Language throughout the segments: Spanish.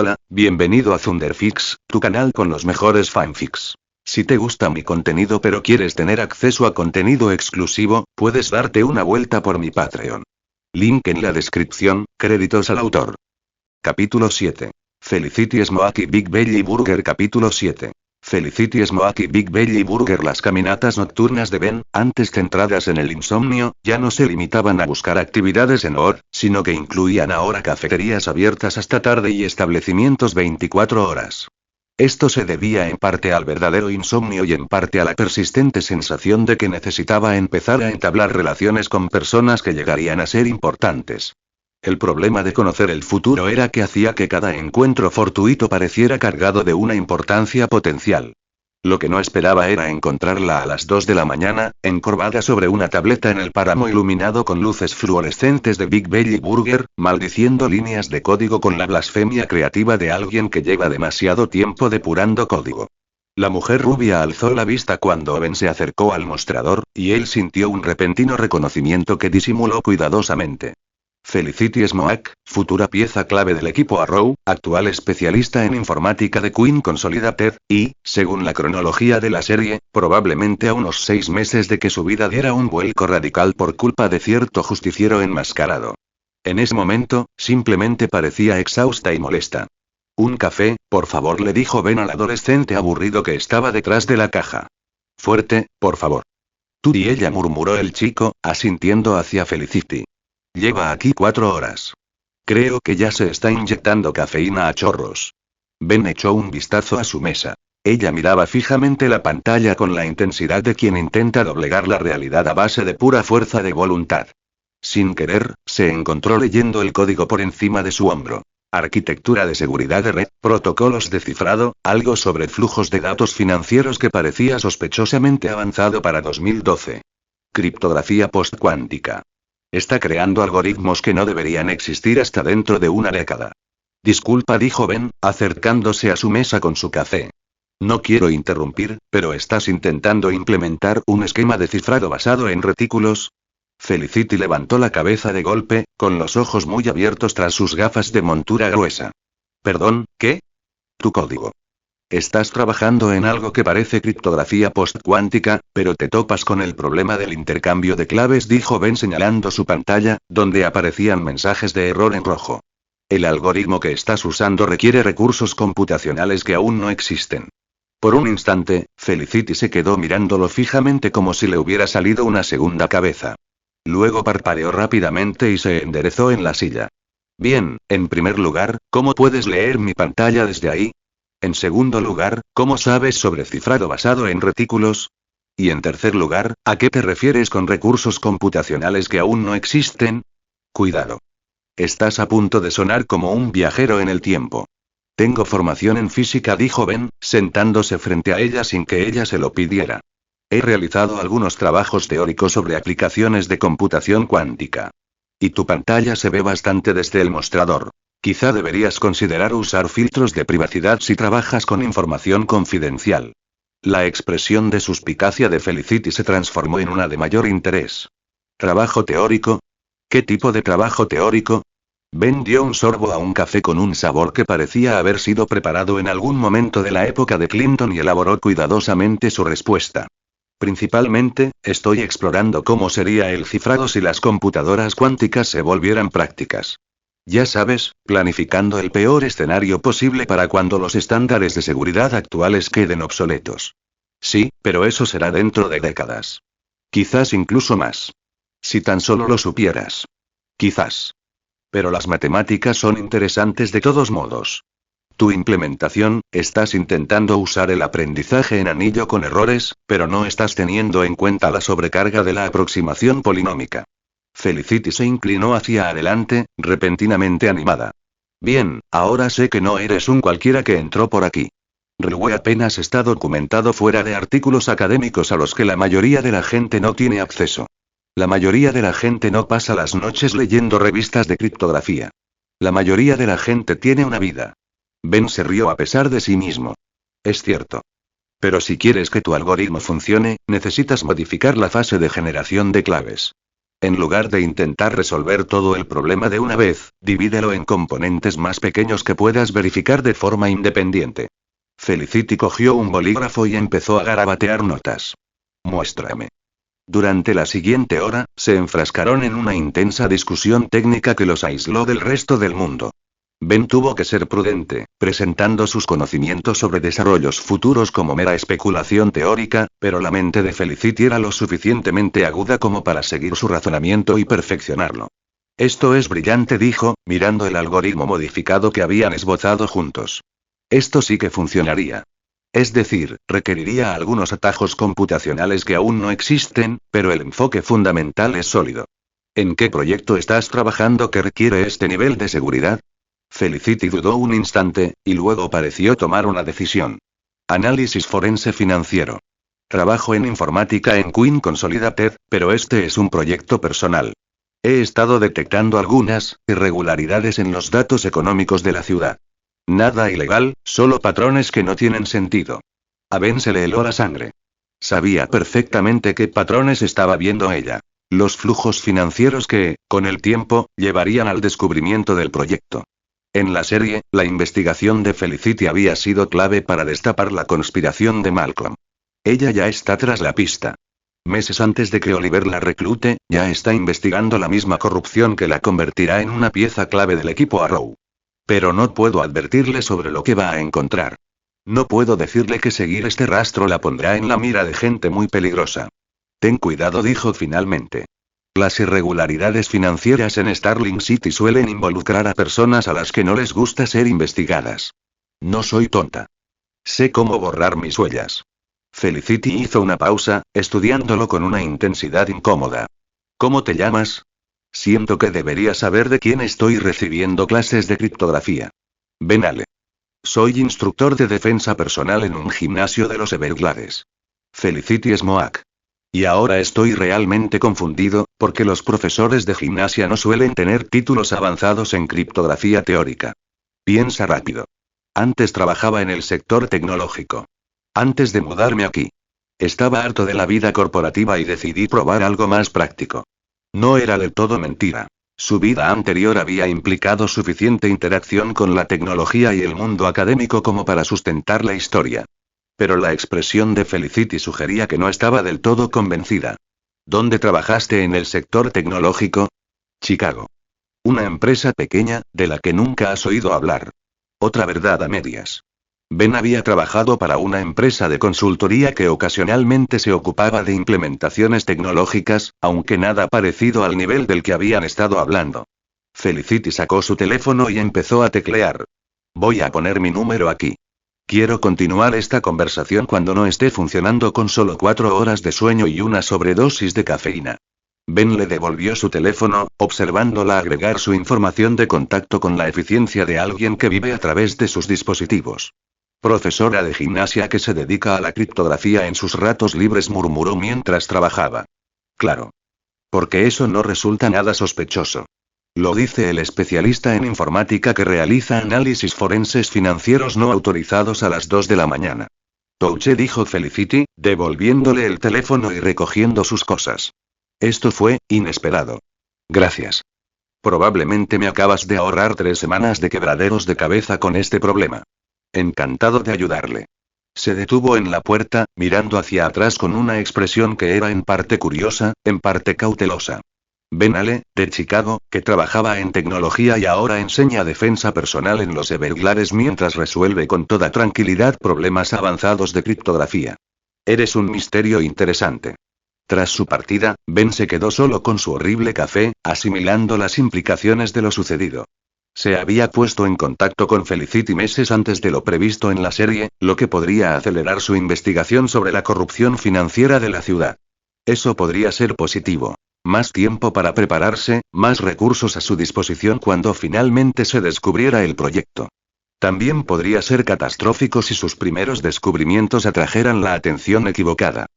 Hola, bienvenido a Thunderfix, tu canal con los mejores fanfics. Si te gusta mi contenido pero quieres tener acceso a contenido exclusivo, puedes darte una vuelta por mi Patreon. Link en la descripción, créditos al autor. Capítulo 7. Felicity Smoky Big Belly Burger. Capítulo 7. Felicity Smoky Big Belly Burger. Las caminatas nocturnas de Ben, antes centradas en el insomnio, ya no se limitaban a buscar actividades en OR, sino que incluían ahora cafeterías abiertas hasta tarde y establecimientos 24 horas. Esto se debía en parte al verdadero insomnio y en parte a la persistente sensación de que necesitaba empezar a entablar relaciones con personas que llegarían a ser importantes. El problema de conocer el futuro era que hacía que cada encuentro fortuito pareciera cargado de una importancia potencial. Lo que no esperaba era encontrarla a las 2 de la mañana, encorvada sobre una tableta en el páramo iluminado con luces fluorescentes de Big Belly Burger, maldiciendo líneas de código con la blasfemia creativa de alguien que lleva demasiado tiempo depurando código. La mujer rubia alzó la vista cuando Ben se acercó al mostrador, y él sintió un repentino reconocimiento que disimuló cuidadosamente. Felicity Smoak, futura pieza clave del equipo Arrow, actual especialista en informática de Queen Consolidated, y, según la cronología de la serie, probablemente a unos 6 meses de que su vida diera un vuelco radical por culpa de cierto justiciero enmascarado. En ese momento, simplemente parecía exhausta y molesta. Un café, por favor, le dijo Ben al adolescente aburrido que estaba detrás de la caja. Fuerte, por favor. Tú y ella, murmuró el chico, asintiendo hacia Felicity. Lleva aquí 4 horas. Creo que ya se está inyectando cafeína a chorros. Ben echó un vistazo a su mesa. Ella miraba fijamente la pantalla con la intensidad de quien intenta doblegar la realidad a base de pura fuerza de voluntad. Sin querer, se encontró leyendo el código por encima de su hombro. Arquitectura de seguridad de red, protocolos de cifrado, algo sobre flujos de datos financieros que parecía sospechosamente avanzado para 2012. Criptografía postcuántica. Está creando algoritmos que no deberían existir hasta dentro de una década. Disculpa, dijo Ben, acercándose a su mesa con su café. No quiero interrumpir, pero ¿estás intentando implementar un esquema de cifrado basado en retículos? Felicity levantó la cabeza de golpe, con los ojos muy abiertos tras sus gafas de montura gruesa. Perdón, ¿qué? Tu código. Estás trabajando en algo que parece criptografía postcuántica, pero te topas con el problema del intercambio de claves, dijo Ben señalando su pantalla, donde aparecían mensajes de error en rojo. El algoritmo que estás usando requiere recursos computacionales que aún no existen. Por un instante, Felicity se quedó mirándolo fijamente como si le hubiera salido una segunda cabeza. Luego parpadeó rápidamente y se enderezó en la silla. Bien, en primer lugar, ¿cómo puedes leer mi pantalla desde ahí? En segundo lugar, ¿cómo sabes sobre cifrado basado en retículos? Y en tercer lugar, ¿a qué te refieres con recursos computacionales que aún no existen? Cuidado. Estás a punto de sonar como un viajero en el tiempo. Tengo formación en física, dijo Ben, sentándose frente a ella sin que ella se lo pidiera. He realizado algunos trabajos teóricos sobre aplicaciones de computación cuántica. Y tu pantalla se ve bastante desde el mostrador. Quizá deberías considerar usar filtros de privacidad si trabajas con información confidencial. La expresión de suspicacia de Felicity se transformó en una de mayor interés. ¿Trabajo teórico? ¿Qué tipo de trabajo teórico? Ben dio un sorbo a un café con un sabor que parecía haber sido preparado en algún momento de la época de Clinton y elaboró cuidadosamente su respuesta. Principalmente, estoy explorando cómo sería el cifrado si las computadoras cuánticas se volvieran prácticas. Ya sabes, planificando el peor escenario posible para cuando los estándares de seguridad actuales queden obsoletos. Sí, pero eso será dentro de décadas. Quizás incluso más. Si tan solo lo supieras. Quizás. Pero las matemáticas son interesantes de todos modos. Tu implementación, estás intentando usar el aprendizaje en anillo con errores, pero no estás teniendo en cuenta la sobrecarga de la aproximación polinómica. Felicity se inclinó hacia adelante, repentinamente animada. Bien, ahora sé que no eres un cualquiera que entró por aquí. Relwe apenas está documentado fuera de artículos académicos a los que la mayoría de la gente no tiene acceso. La mayoría de la gente no pasa las noches leyendo revistas de criptografía. La mayoría de la gente tiene una vida. Ben se rió a pesar de sí mismo. Es cierto. Pero si quieres que tu algoritmo funcione, necesitas modificar la fase de generación de claves. En lugar de intentar resolver todo el problema de una vez, divídelo en componentes más pequeños que puedas verificar de forma independiente. Felicity cogió un bolígrafo y empezó a garabatear notas. Muéstrame. Durante la siguiente hora, se enfrascaron en una intensa discusión técnica que los aisló del resto del mundo. Ben tuvo que ser prudente, presentando sus conocimientos sobre desarrollos futuros como mera especulación teórica, pero la mente de Felicity era lo suficientemente aguda como para seguir su razonamiento y perfeccionarlo. Esto es brillante, dijo, mirando el algoritmo modificado que habían esbozado juntos. Esto sí que funcionaría. Es decir, requeriría algunos atajos computacionales que aún no existen, pero el enfoque fundamental es sólido. ¿En qué proyecto estás trabajando que requiere este nivel de seguridad? Felicity dudó un instante, y luego pareció tomar una decisión. Análisis forense financiero. Trabajo en informática en Queen Consolidated, pero este es un proyecto personal. He estado detectando algunas irregularidades en los datos económicos de la ciudad. Nada ilegal, solo patrones que no tienen sentido. A Ben se le heló la sangre. Sabía perfectamente qué patrones estaba viendo ella. Los flujos financieros que, con el tiempo, llevarían al descubrimiento del proyecto. En la serie, la investigación de Felicity había sido clave para destapar la conspiración de Malcolm. Ella ya está tras la pista. Meses antes de que Oliver la reclute, ya está investigando la misma corrupción que la convertirá en una pieza clave del equipo Arrow. Pero no puedo advertirle sobre lo que va a encontrar. No puedo decirle que seguir este rastro la pondrá en la mira de gente muy peligrosa. Ten cuidado, dijo finalmente. Las irregularidades financieras en Starling City suelen involucrar a personas a las que no les gusta ser investigadas. No soy tonta. Sé cómo borrar mis huellas. Felicity hizo una pausa, estudiándolo con una intensidad incómoda. ¿Cómo te llamas? Siento que debería saber de quién estoy recibiendo clases de criptografía. Ben Ale. Soy instructor de defensa personal en un gimnasio de los Everglades. Felicity Smoak. Y ahora estoy realmente confundido, porque los profesores de gimnasia no suelen tener títulos avanzados en criptografía teórica. Piensa rápido. Antes trabajaba en el sector tecnológico. Antes de mudarme aquí. Estaba harto de la vida corporativa y decidí probar algo más práctico. No era del todo mentira. Su vida anterior había implicado suficiente interacción con la tecnología y el mundo académico como para sustentar la historia. Pero la expresión de Felicity sugería que no estaba del todo convencida. ¿Dónde trabajaste en el sector tecnológico? Chicago. Una empresa pequeña, de la que nunca has oído hablar. Otra verdad a medias. Ben había trabajado para una empresa de consultoría que ocasionalmente se ocupaba de implementaciones tecnológicas, aunque nada parecido al nivel del que habían estado hablando. Felicity sacó su teléfono y empezó a teclear. Voy a poner mi número aquí. Quiero continuar esta conversación cuando no esté funcionando con solo 4 horas de sueño y una sobredosis de cafeína. Ben le devolvió su teléfono, observándola agregar su información de contacto con la eficiencia de alguien que vive a través de sus dispositivos. Profesora de gimnasia que se dedica a la criptografía en sus ratos libres, murmuró mientras trabajaba. Claro. Porque eso no resulta nada sospechoso. Lo dice el especialista en informática que realiza análisis forenses financieros no autorizados a las 2 de la mañana. Touche, dijo Felicity, devolviéndole el teléfono y recogiendo sus cosas. Esto fue inesperado. Gracias. Probablemente me acabas de ahorrar 3 semanas de quebraderos de cabeza con este problema. Encantado de ayudarle. Se detuvo en la puerta, mirando hacia atrás con una expresión que era en parte curiosa, en parte cautelosa. Ben Ale, de Chicago, que trabajaba en tecnología y ahora enseña defensa personal en los Everglades mientras resuelve con toda tranquilidad problemas avanzados de criptografía. Eres un misterio interesante. Tras su partida, Ben se quedó solo con su horrible café, asimilando las implicaciones de lo sucedido. Se había puesto en contacto con Felicity meses antes de lo previsto en la serie, lo que podría acelerar su investigación sobre la corrupción financiera de la ciudad. Eso podría ser positivo. Más tiempo para prepararse, más recursos a su disposición cuando finalmente se descubriera el proyecto. También podría ser catastrófico si sus primeros descubrimientos atrajeran la atención equivocada.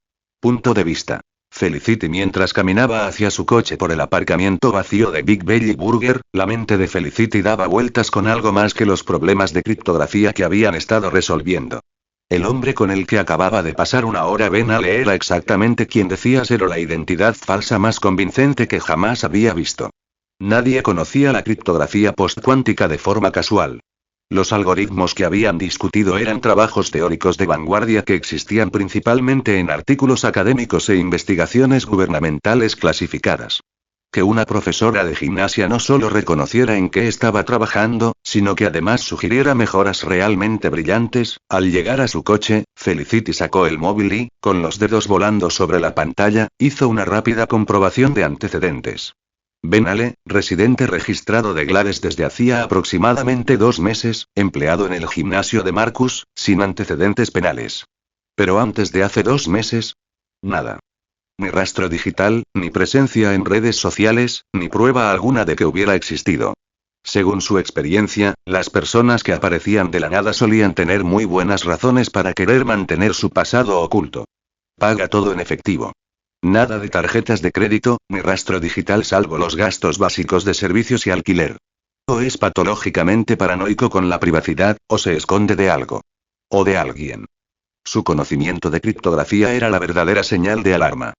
Punto de vista. Felicity mientras caminaba hacia su coche por el aparcamiento vacío de Big Belly Burger, la mente de Felicity daba vueltas con algo más que los problemas de criptografía que habían estado resolviendo. El hombre con el que acababa de pasar una hora Ben Ale era exactamente quien decía ser, o la identidad falsa más convincente que jamás había visto. Nadie conocía la criptografía postcuántica de forma casual. Los algoritmos que habían discutido eran trabajos teóricos de vanguardia que existían principalmente en artículos académicos e investigaciones gubernamentales clasificadas. Que una profesora de gimnasia no solo reconociera en qué estaba trabajando, sino que además sugiriera mejoras realmente brillantes. Al llegar a su coche, Felicity sacó el móvil y, con los dedos volando sobre la pantalla, hizo una rápida comprobación de antecedentes. Ben Ale, residente registrado de Glades desde hacía aproximadamente 2 meses, empleado en el gimnasio de Marcus, sin antecedentes penales. Pero antes de hace 2 meses, nada. Ni rastro digital, ni presencia en redes sociales, ni prueba alguna de que hubiera existido. Según su experiencia, las personas que aparecían de la nada solían tener muy buenas razones para querer mantener su pasado oculto. Paga todo en efectivo. Nada de tarjetas de crédito, ni rastro digital salvo los gastos básicos de servicios y alquiler. O es patológicamente paranoico con la privacidad, o se esconde de algo. O de alguien. Su conocimiento de criptografía era la verdadera señal de alarma.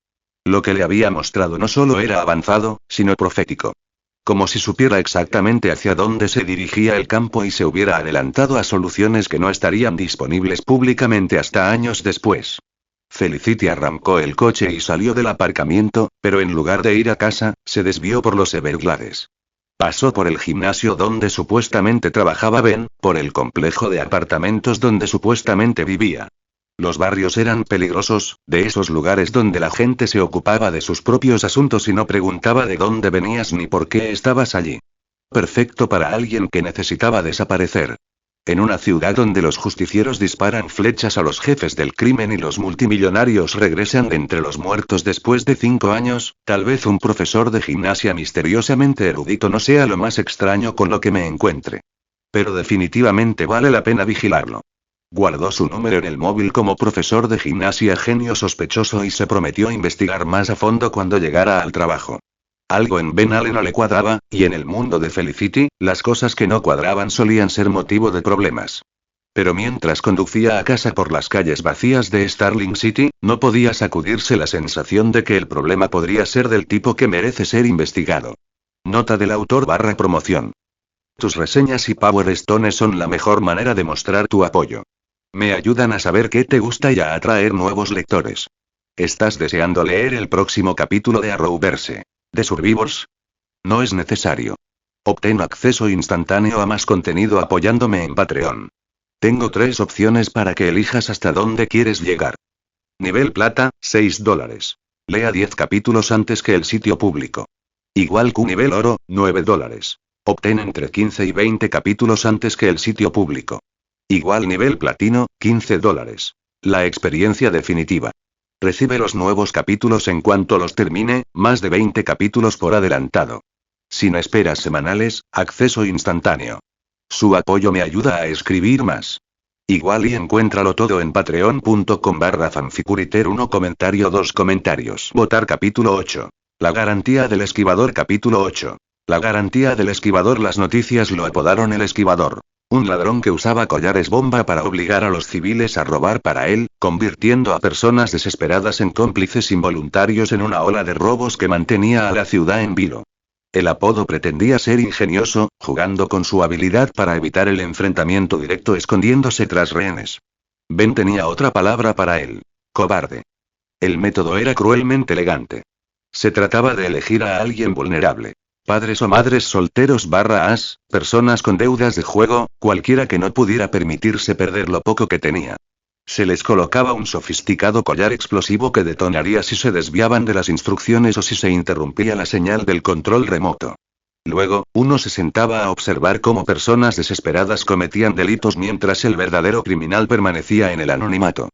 Lo que le había mostrado no solo era avanzado, sino profético. Como si supiera exactamente hacia dónde se dirigía el campo y se hubiera adelantado a soluciones que no estarían disponibles públicamente hasta años después. Felicity arrancó el coche y salió del aparcamiento, pero en lugar de ir a casa, se desvió por los Everglades. Pasó por el gimnasio donde supuestamente trabajaba Ben, por el complejo de apartamentos donde supuestamente vivía. Los barrios eran peligrosos, de esos lugares donde la gente se ocupaba de sus propios asuntos y no preguntaba de dónde venías ni por qué estabas allí. Perfecto para alguien que necesitaba desaparecer. En una ciudad donde los justicieros disparan flechas a los jefes del crimen y los multimillonarios regresan de entre los muertos después de 5 años, tal vez un profesor de gimnasia misteriosamente erudito no sea lo más extraño con lo que me encuentre. Pero definitivamente vale la pena vigilarlo. Guardó su número en el móvil como profesor de gimnasia genio sospechoso y se prometió investigar más a fondo cuando llegara al trabajo. Algo en Ben Ale no le cuadraba, y en el mundo de Felicity, las cosas que no cuadraban solían ser motivo de problemas. Pero mientras conducía a casa por las calles vacías de Starling City, no podía sacudirse la sensación de que el problema podría ser del tipo que merece ser investigado. Nota del autor / promoción. Tus reseñas y Power Stones son la mejor manera de mostrar tu apoyo. Me ayudan a saber qué te gusta y a atraer nuevos lectores. ¿Estás deseando leer el próximo capítulo de Arrowverse? ¿De Survivors? No es necesario. Obtén acceso instantáneo a más contenido apoyándome en Patreon. Tengo 3 opciones para que elijas hasta dónde quieres llegar. Nivel plata, $6. Lea 10 capítulos antes que el sitio público. Igual que nivel oro, $9. Obtén entre 15 y 20 capítulos antes que el sitio público. Igual nivel platino, $15. La experiencia definitiva. Recibe los nuevos capítulos en cuanto los termine, más de 20 capítulos por adelantado. Sin esperas semanales, acceso instantáneo. Su apoyo me ayuda a escribir más. Igual y encuéntralo todo en patreon.com/fanficuriter 1 comentario 2 comentarios. Votar capítulo 8. La garantía del esquivador capítulo 8. La garantía del esquivador. Las noticias lo apodaron el esquivador. Un ladrón que usaba collares bomba para obligar a los civiles a robar para él, convirtiendo a personas desesperadas en cómplices involuntarios en una ola de robos que mantenía a la ciudad en vilo. El apodo pretendía ser ingenioso, jugando con su habilidad para evitar el enfrentamiento directo escondiéndose tras rehenes. Ben tenía otra palabra para él: cobarde. El método era cruelmente elegante. Se trataba de elegir a alguien vulnerable. Padres o madres solteros /as, personas con deudas de juego, cualquiera que no pudiera permitirse perder lo poco que tenía. Se les colocaba un sofisticado collar explosivo que detonaría si se desviaban de las instrucciones o si se interrumpía la señal del control remoto. Luego, uno se sentaba a observar cómo personas desesperadas cometían delitos mientras el verdadero criminal permanecía en el anonimato.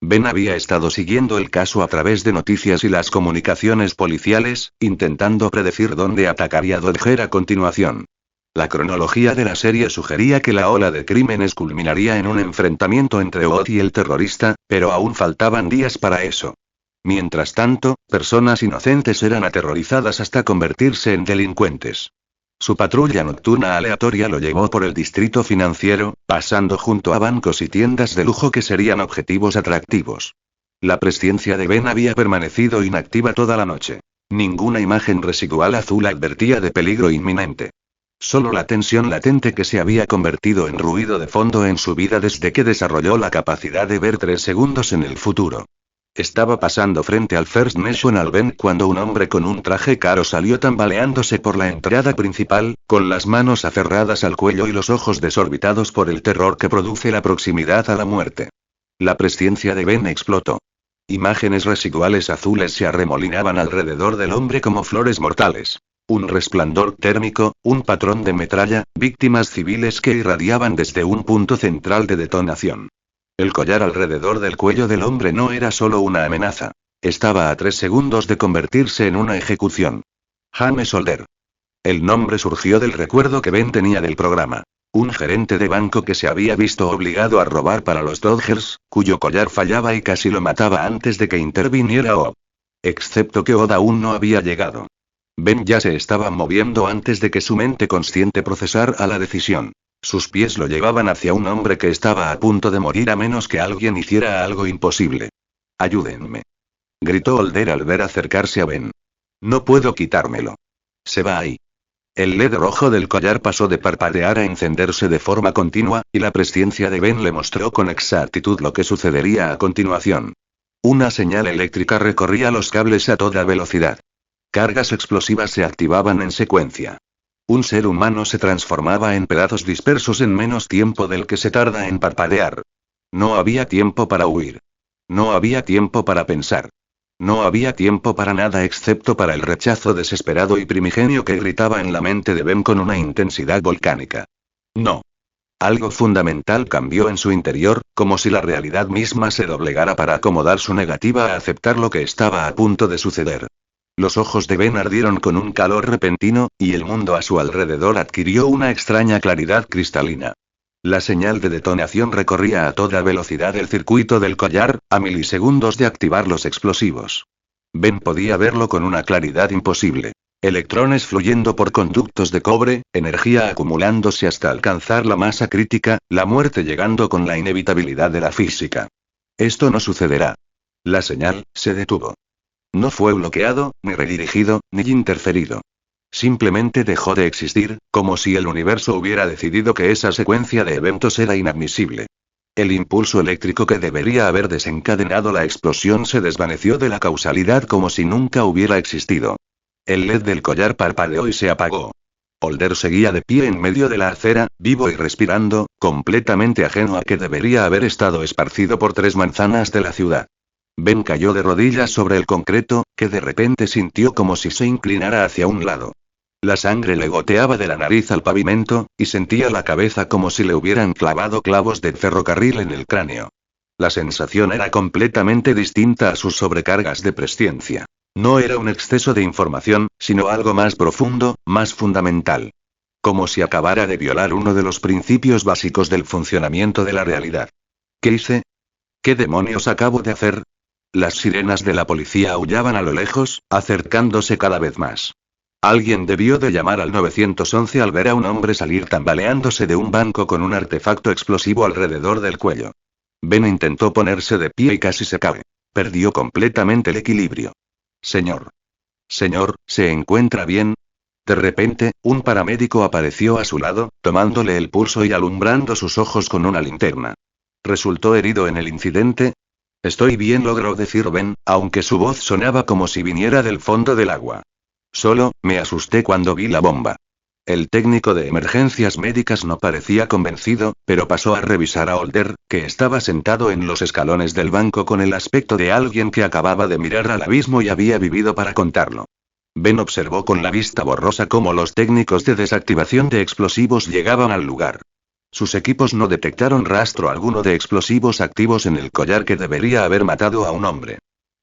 Ben había estado siguiendo el caso a través de noticias y las comunicaciones policiales, intentando predecir dónde atacaría Dodger a continuación. La cronología de la serie sugería que la ola de crímenes culminaría en un enfrentamiento entre Ott y el terrorista, pero aún faltaban días para eso. Mientras tanto, personas inocentes eran aterrorizadas hasta convertirse en delincuentes. Su patrulla nocturna aleatoria lo llevó por el distrito financiero, pasando junto a bancos y tiendas de lujo que serían objetivos atractivos. La presciencia de Ben había permanecido inactiva toda la noche. Ninguna imagen residual azul advertía de peligro inminente. Solo la tensión latente que se había convertido en ruido de fondo en su vida desde que desarrolló la capacidad de ver 3 segundos en el futuro. Estaba pasando frente al First National Bank cuando un hombre con un traje caro salió tambaleándose por la entrada principal, con las manos aferradas al cuello y los ojos desorbitados por el terror que produce la proximidad a la muerte. La presciencia de Ben explotó. Imágenes residuales azules se arremolinaban alrededor del hombre como flores mortales. Un resplandor térmico, un patrón de metralla, víctimas civiles que irradiaban desde un punto central de detonación. El collar alrededor del cuello del hombre no era solo una amenaza. Estaba a 3 segundos de convertirse en una ejecución. James Older. El nombre surgió del recuerdo que Ben tenía del programa. Un gerente de banco que se había visto obligado a robar para los Dodgers, cuyo collar fallaba y casi lo mataba antes de que interviniera Odd. Excepto que Odd aún no había llegado. Ben ya se estaba moviendo antes de que su mente consciente procesara la decisión. Sus pies lo llevaban hacia un hombre que estaba a punto de morir a menos que alguien hiciera algo imposible. «Ayúdenme», gritó Older al ver acercarse a Ben. «No puedo quitármelo. Se va ahí». El LED rojo del collar pasó de parpadear a encenderse de forma continua, y la presciencia de Ben le mostró con exactitud lo que sucedería a continuación. Una señal eléctrica recorría los cables a toda velocidad. Cargas explosivas se activaban en secuencia. Un ser humano se transformaba en pedazos dispersos en menos tiempo del que se tarda en parpadear. No había tiempo para huir. No había tiempo para pensar. No había tiempo para nada excepto para el rechazo desesperado y primigenio que gritaba en la mente de Ben con una intensidad volcánica. No. Algo fundamental cambió en su interior, como si la realidad misma se doblegara para acomodar su negativa a aceptar lo que estaba a punto de suceder. Los ojos de Ben ardieron con un calor repentino, y el mundo a su alrededor adquirió una extraña claridad cristalina. La señal de detonación recorría a toda velocidad el circuito del collar, a milisegundos de activar los explosivos. Ben podía verlo con una claridad imposible. Electrones fluyendo por conductos de cobre, energía acumulándose hasta alcanzar la masa crítica, la muerte llegando con la inevitabilidad de la física. Esto no sucederá. La señal se detuvo. No fue bloqueado, ni redirigido, ni interferido. Simplemente dejó de existir, como si el universo hubiera decidido que esa secuencia de eventos era inadmisible. El impulso eléctrico que debería haber desencadenado la explosión se desvaneció de la causalidad como si nunca hubiera existido. El LED del collar parpadeó y se apagó. Older seguía de pie en medio de la acera, vivo y respirando, completamente ajeno a que debería haber estado esparcido por 3 manzanas de la ciudad. Ben cayó de rodillas sobre el concreto, que de repente sintió como si se inclinara hacia un lado. La sangre le goteaba de la nariz al pavimento, y sentía la cabeza como si le hubieran clavado clavos de ferrocarril en el cráneo. La sensación era completamente distinta a sus sobrecargas de presciencia. No era un exceso de información, sino algo más profundo, más fundamental. Como si acabara de violar uno de los principios básicos del funcionamiento de la realidad. ¿Qué hice? ¿Qué demonios acabo de hacer? Las sirenas de la policía aullaban a lo lejos, acercándose cada vez más. Alguien debió de llamar al 911 al ver a un hombre salir tambaleándose de un banco con un artefacto explosivo alrededor del cuello. Ben intentó ponerse de pie y casi se cae. Perdió completamente el equilibrio. Señor. Señor, ¿se encuentra bien? De repente, un paramédico apareció a su lado, tomándole el pulso y alumbrando sus ojos con una linterna. ¿Resultó herido en el incidente? Estoy bien, logró decir Ben, aunque su voz sonaba como si viniera del fondo del agua. Solo, me asusté cuando vi la bomba. El técnico de emergencias médicas no parecía convencido, pero pasó a revisar a Older, que estaba sentado en los escalones del banco con el aspecto de alguien que acababa de mirar al abismo y había vivido para contarlo. Ben observó con la vista borrosa cómo los técnicos de desactivación de explosivos llegaban al lugar. Sus equipos no detectaron rastro alguno de explosivos activos en el collar que debería haber matado a un hombre.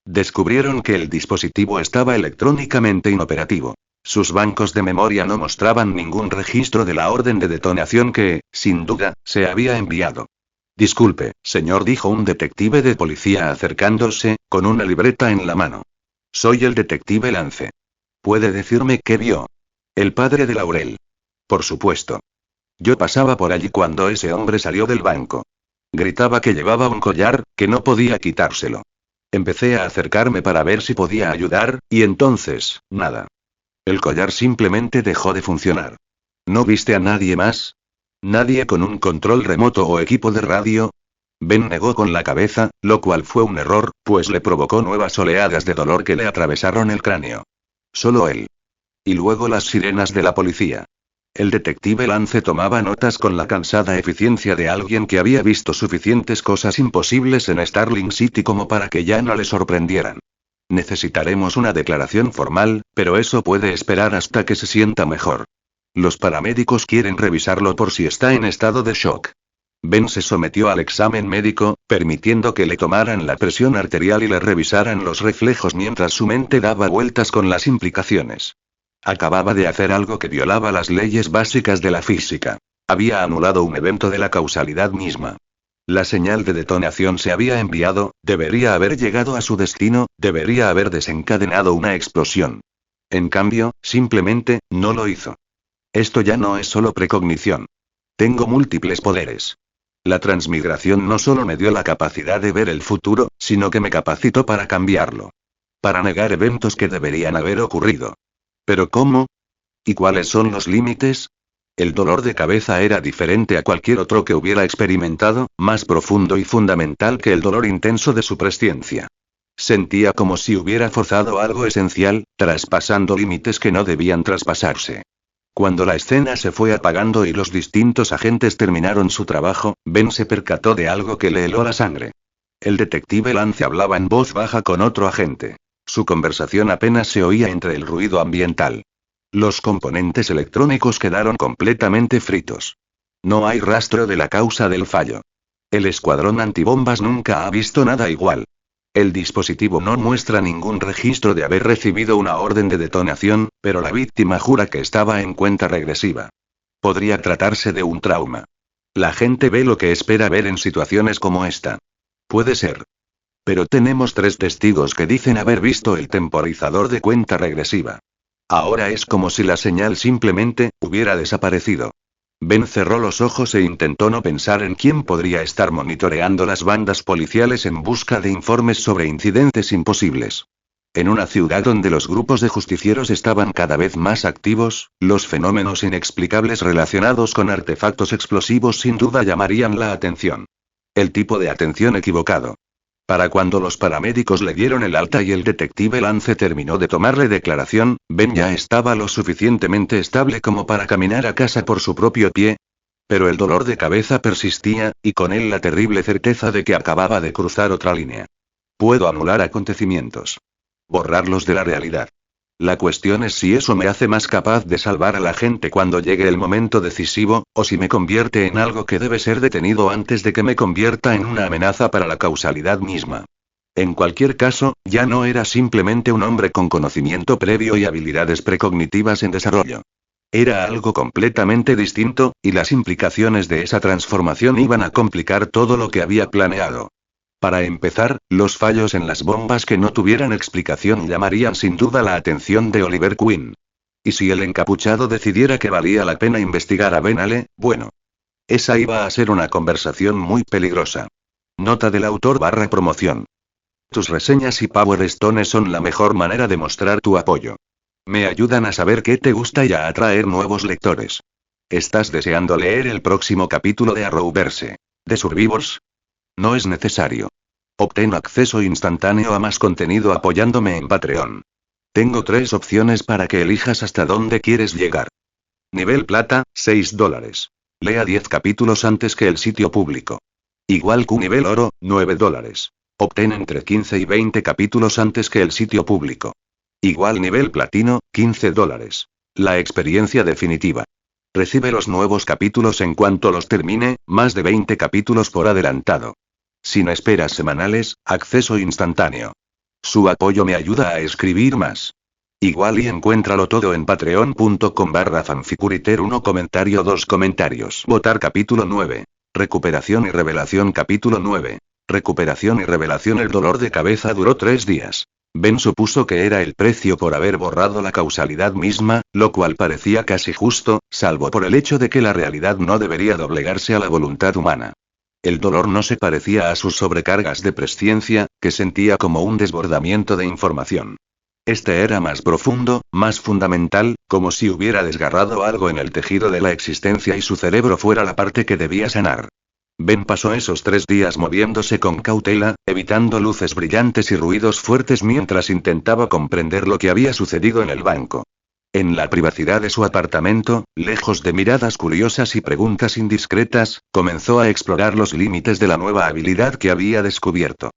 Descubrieron que el dispositivo estaba electrónicamente inoperativo. Sus bancos de memoria no mostraban ningún registro de la orden de detonación que, sin duda, se había enviado. Disculpe, señor, dijo un detective de policía acercándose, con una libreta en la mano. Soy el detective Lance. ¿Puede decirme qué vio? El padre de Laurel. Por supuesto. Yo pasaba por allí cuando ese hombre salió del banco. Gritaba que llevaba un collar, que no podía quitárselo. Empecé a acercarme para ver si podía ayudar, y entonces, nada. El collar simplemente dejó de funcionar. ¿No viste a nadie más? ¿Nadie con un control remoto o equipo de radio? Ben negó con la cabeza, lo cual fue un error, pues le provocó nuevas oleadas de dolor que le atravesaron el cráneo. Solo él. Y luego las sirenas de la policía. El detective Lance tomaba notas con la cansada eficiencia de alguien que había visto suficientes cosas imposibles en Starling City como para que ya no le sorprendieran. Necesitaremos una declaración formal, pero eso puede esperar hasta que se sienta mejor. Los paramédicos quieren revisarlo por si está en estado de shock. Ben se sometió al examen médico, permitiendo que le tomaran la presión arterial y le revisaran los reflejos mientras su mente daba vueltas con las implicaciones. Acababa de hacer algo que violaba las leyes básicas de la física. Había anulado un evento de la causalidad misma. La señal de detonación se había enviado, debería haber llegado a su destino, debería haber desencadenado una explosión. En cambio, simplemente, no lo hizo. Esto ya no es solo precognición. Tengo múltiples poderes. La transmigración no solo me dio la capacidad de ver el futuro, sino que me capacitó para cambiarlo. Para negar eventos que deberían haber ocurrido. ¿Pero cómo? ¿Y cuáles son los límites? El dolor de cabeza era diferente a cualquier otro que hubiera experimentado, más profundo y fundamental que el dolor intenso de su presciencia. Sentía como si hubiera forzado algo esencial, traspasando límites que no debían traspasarse. Cuando la escena se fue apagando y los distintos agentes terminaron su trabajo, Ben se percató de algo que le heló la sangre. El detective Lance hablaba en voz baja con otro agente. Su conversación apenas se oía entre el ruido ambiental. Los componentes electrónicos quedaron completamente fritos. No hay rastro de la causa del fallo. El escuadrón antibombas nunca ha visto nada igual. El dispositivo no muestra ningún registro de haber recibido una orden de detonación, pero la víctima jura que estaba en cuenta regresiva. Podría tratarse de un trauma. La gente ve lo que espera ver en situaciones como esta. Puede ser. Pero tenemos 3 testigos que dicen haber visto el temporizador de cuenta regresiva. Ahora es como si la señal simplemente hubiera desaparecido. Ben cerró los ojos e intentó no pensar en quién podría estar monitoreando las bandas policiales en busca de informes sobre incidentes imposibles. En una ciudad donde los grupos de justicieros estaban cada vez más activos, los fenómenos inexplicables relacionados con artefactos explosivos sin duda llamarían la atención. El tipo de atención equivocado. Para cuando los paramédicos le dieron el alta y el detective Lance terminó de tomarle declaración, Ben ya estaba lo suficientemente estable como para caminar a casa por su propio pie. Pero el dolor de cabeza persistía, y con él la terrible certeza de que acababa de cruzar otra línea. Puedo anular acontecimientos. Borrarlos de la realidad. La cuestión es si eso me hace más capaz de salvar a la gente cuando llegue el momento decisivo, o si me convierte en algo que debe ser detenido antes de que me convierta en una amenaza para la causalidad misma. En cualquier caso, ya no era simplemente un hombre con conocimiento previo y habilidades precognitivas en desarrollo. Era algo completamente distinto, y las implicaciones de esa transformación iban a complicar todo lo que había planeado. Para empezar, los fallos en las bombas que no tuvieran explicación llamarían sin duda la atención de Oliver Queen. Y si el encapuchado decidiera que valía la pena investigar a Ben Ale, bueno. Esa iba a ser una conversación muy peligrosa. Nota del autor / promoción. Tus reseñas y Power Stone son la mejor manera de mostrar tu apoyo. Me ayudan a saber qué te gusta y a atraer nuevos lectores. ¿Estás deseando leer el próximo capítulo de Arrowverse? ¿De Survivors? No es necesario. Obtén acceso instantáneo a más contenido apoyándome en Patreon. Tengo 3 opciones para que elijas hasta dónde quieres llegar. Nivel plata, $6. Lea 10 capítulos antes que el sitio público. Igual que nivel oro, $9. Obtén entre 15 y 20 capítulos antes que el sitio público. Igual nivel platino, $15. La experiencia definitiva. Recibe los nuevos capítulos en cuanto los termine, más de 20 capítulos por adelantado. Sin esperas semanales, acceso instantáneo. Su apoyo me ayuda a escribir más. Igual y encuéntralo todo en patreon.com/fanficuriter1 comentario 2 comentarios. Votar capítulo 9. Recuperación y revelación capítulo 9. Recuperación y revelación. El dolor de cabeza duró 3 días. Ben supuso que era el precio por haber borrado la causalidad misma, lo cual parecía casi justo, salvo por el hecho de que la realidad no debería doblegarse a la voluntad humana. El dolor no se parecía a sus sobrecargas de presciencia, que sentía como un desbordamiento de información. Este era más profundo, más fundamental, como si hubiera desgarrado algo en el tejido de la existencia y su cerebro fuera la parte que debía sanar. Ben pasó esos 3 días moviéndose con cautela, evitando luces brillantes y ruidos fuertes mientras intentaba comprender lo que había sucedido en el banco. En la privacidad de su apartamento, lejos de miradas curiosas y preguntas indiscretas, comenzó a explorar los límites de la nueva habilidad que había descubierto.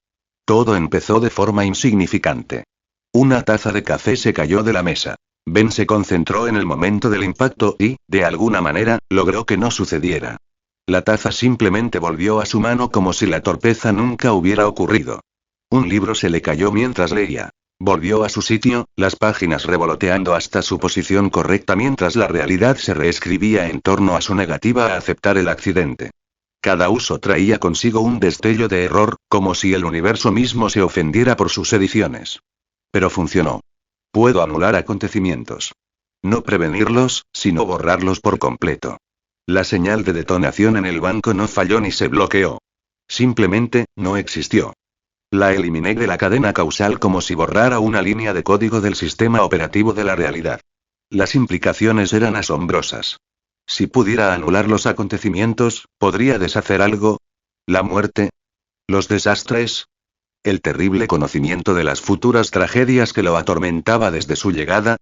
Todo empezó de forma insignificante. Una taza de café se cayó de la mesa. Ben se concentró en el momento del impacto y, de alguna manera, logró que no sucediera. La taza simplemente volvió a su mano como si la torpeza nunca hubiera ocurrido. Un libro se le cayó mientras leía. Volvió a su sitio, las páginas revoloteando hasta su posición correcta mientras la realidad se reescribía en torno a su negativa a aceptar el accidente. Cada uso traía consigo un destello de error, como si el universo mismo se ofendiera por sus ediciones. Pero funcionó. Puedo anular acontecimientos. No prevenirlos, sino borrarlos por completo. La señal de detonación en el banco no falló ni se bloqueó. Simplemente, no existió. La eliminé de la cadena causal como si borrara una línea de código del sistema operativo de la realidad. Las implicaciones eran asombrosas. Si pudiera anular los acontecimientos, ¿podría deshacer algo? ¿La muerte? ¿Los desastres? ¿El terrible conocimiento de las futuras tragedias que lo atormentaba desde su llegada?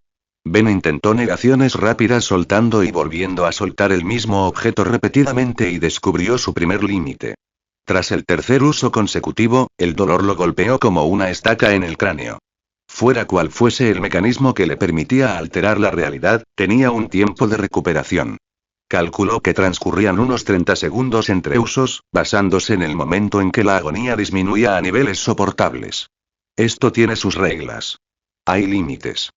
Ben intentó negaciones rápidas soltando y volviendo a soltar el mismo objeto repetidamente y descubrió su primer límite. Tras el tercer uso consecutivo, el dolor lo golpeó como una estaca en el cráneo. Fuera cual fuese el mecanismo que le permitía alterar la realidad, tenía un tiempo de recuperación. Calculó que transcurrían unos 30 segundos entre usos, basándose en el momento en que la agonía disminuía a niveles soportables. Esto tiene sus reglas. Hay límites.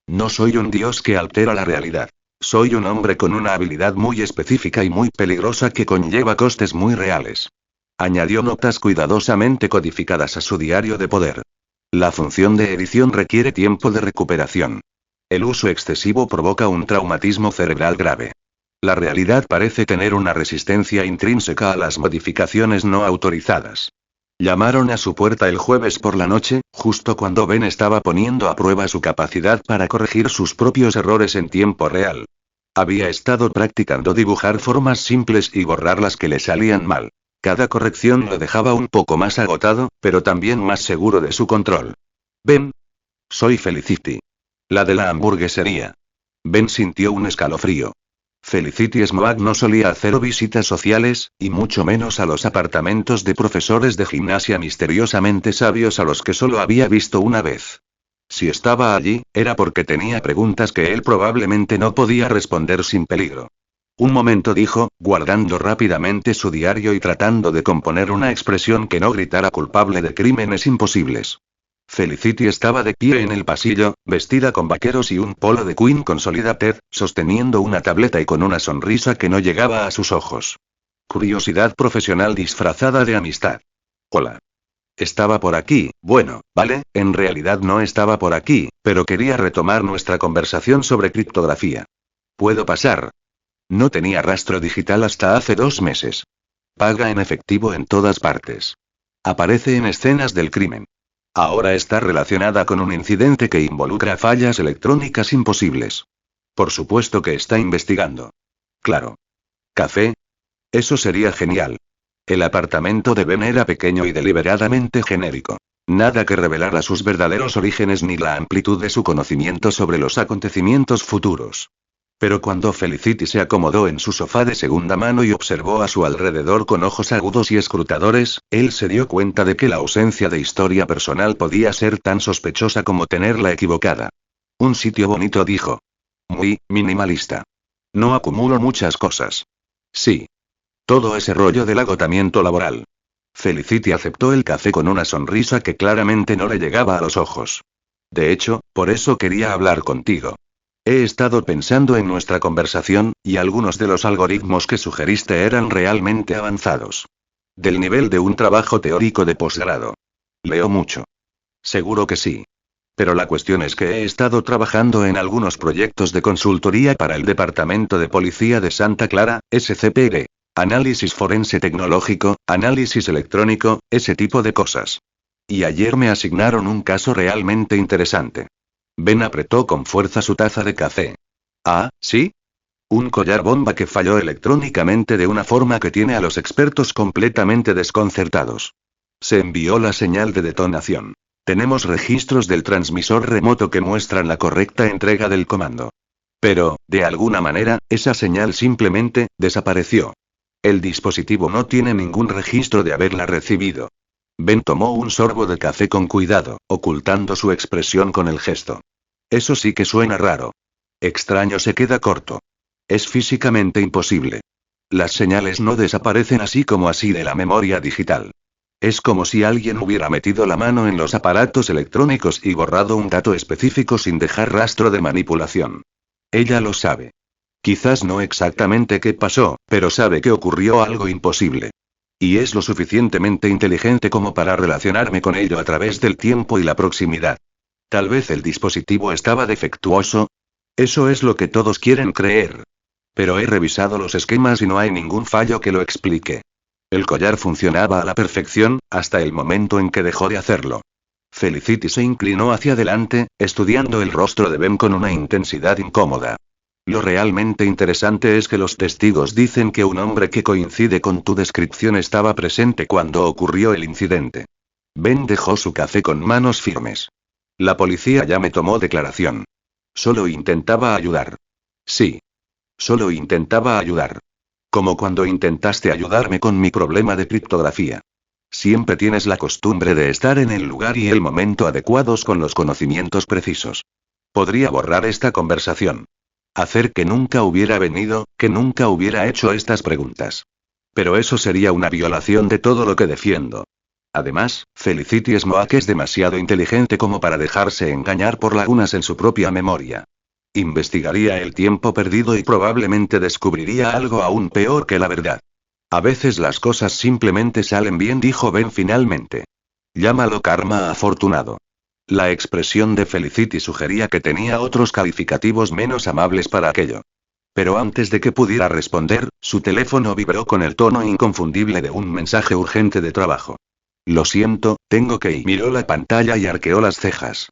No soy un dios que altera la realidad. Soy un hombre con una habilidad muy específica y muy peligrosa que conlleva costes muy reales. Añadió notas cuidadosamente codificadas a su diario de poder. La función de edición requiere tiempo de recuperación. El uso excesivo provoca un traumatismo cerebral grave. La realidad parece tener una resistencia intrínseca a las modificaciones no autorizadas. Llamaron a su puerta el jueves por la noche, justo cuando Ben estaba poniendo a prueba su capacidad para corregir sus propios errores en tiempo real. Había estado practicando dibujar formas simples y borrar las que le salían mal. Cada corrección lo dejaba un poco más agotado, pero también más seguro de su control. Ben. Soy Felicity. La de la hamburguesería. Ben sintió un escalofrío. Felicity Smoak no solía hacer visitas sociales, y mucho menos a los apartamentos de profesores de gimnasia misteriosamente sabios a los que solo había visto una vez. Si estaba allí, era porque tenía preguntas que él probablemente no podía responder sin peligro. Un momento dijo, guardando rápidamente su diario y tratando de componer una expresión que no gritara culpable de crímenes imposibles. Felicity estaba de pie en el pasillo, vestida con vaqueros y un polo de Queen con Ted, sosteniendo una tableta y con una sonrisa que no llegaba a sus ojos. Curiosidad profesional disfrazada de amistad. Hola. Estaba por aquí, bueno, vale, en realidad no estaba por aquí, pero quería retomar nuestra conversación sobre criptografía. ¿Puedo pasar? No tenía rastro digital hasta hace 2 meses. Paga en efectivo en todas partes. Aparece en escenas del crimen. Ahora está relacionada con un incidente que involucra fallas electrónicas imposibles. Por supuesto que está investigando. Claro. ¿Café? Eso sería genial. El apartamento de Ben era pequeño y deliberadamente genérico. Nada que revelara sus verdaderos orígenes ni la amplitud de su conocimiento sobre los acontecimientos futuros. Pero cuando Felicity se acomodó en su sofá de segunda mano y observó a su alrededor con ojos agudos y escrutadores, él se dio cuenta de que la ausencia de historia personal podía ser tan sospechosa como tenerla equivocada. Un sitio bonito, dijo. Muy minimalista. No acumulo muchas cosas. Sí. Todo ese rollo del agotamiento laboral. Felicity aceptó el café con una sonrisa que claramente no le llegaba a los ojos. De hecho, por eso quería hablar contigo. He estado pensando en nuestra conversación, y algunos de los algoritmos que sugeriste eran realmente avanzados. Del nivel de un trabajo teórico de posgrado. Leo mucho. Seguro que sí. Pero la cuestión es que he estado trabajando en algunos proyectos de consultoría para el Departamento de Policía de Santa Clara, SCPD. Análisis forense tecnológico, análisis electrónico, ese tipo de cosas. Y ayer me asignaron un caso realmente interesante. Ben apretó con fuerza su taza de café. Ah, ¿sí? Un collar bomba que falló electrónicamente de una forma que tiene a los expertos completamente desconcertados. Se envió la señal de detonación. Tenemos registros del transmisor remoto que muestran la correcta entrega del comando. Pero, de alguna manera, esa señal simplemente desapareció. El dispositivo no tiene ningún registro de haberla recibido. Ben tomó un sorbo de café con cuidado, ocultando su expresión con el gesto. Eso sí que suena raro. Extraño se queda corto. Es físicamente imposible. Las señales no desaparecen así como así de la memoria digital. Es como si alguien hubiera metido la mano en los aparatos electrónicos y borrado un dato específico sin dejar rastro de manipulación. Ella lo sabe. Quizás no exactamente qué pasó, pero sabe que ocurrió algo imposible. Y es lo suficientemente inteligente como para relacionarme con ello a través del tiempo y la proximidad. Tal vez el dispositivo estaba defectuoso. Eso es lo que todos quieren creer. Pero he revisado los esquemas y no hay ningún fallo que lo explique. El collar funcionaba a la perfección, hasta el momento en que dejó de hacerlo. Felicity se inclinó hacia adelante, estudiando el rostro de Ben con una intensidad incómoda. Lo realmente interesante es que los testigos dicen que un hombre que coincide con tu descripción estaba presente cuando ocurrió el incidente. Ben dejó su café con manos firmes. La policía ya me tomó declaración. Solo intentaba ayudar. Sí. Solo intentaba ayudar. Como cuando intentaste ayudarme con mi problema de criptografía. Siempre tienes la costumbre de estar en el lugar y el momento adecuados con los conocimientos precisos. Podría borrar esta conversación. Hacer que nunca hubiera venido, que nunca hubiera hecho estas preguntas. Pero eso sería una violación de todo lo que defiendo. Además, Felicity Smoak es demasiado inteligente como para dejarse engañar por lagunas en su propia memoria. Investigaría el tiempo perdido y probablemente descubriría algo aún peor que la verdad. A veces las cosas simplemente salen bien, dijo Ben finalmente. Llámalo karma afortunado. La expresión de Felicity sugería que tenía otros calificativos menos amables para aquello. Pero antes de que pudiera responder, su teléfono vibró con el tono inconfundible de un mensaje urgente de trabajo. Lo siento, tengo que ir. Miró la pantalla y arqueó las cejas.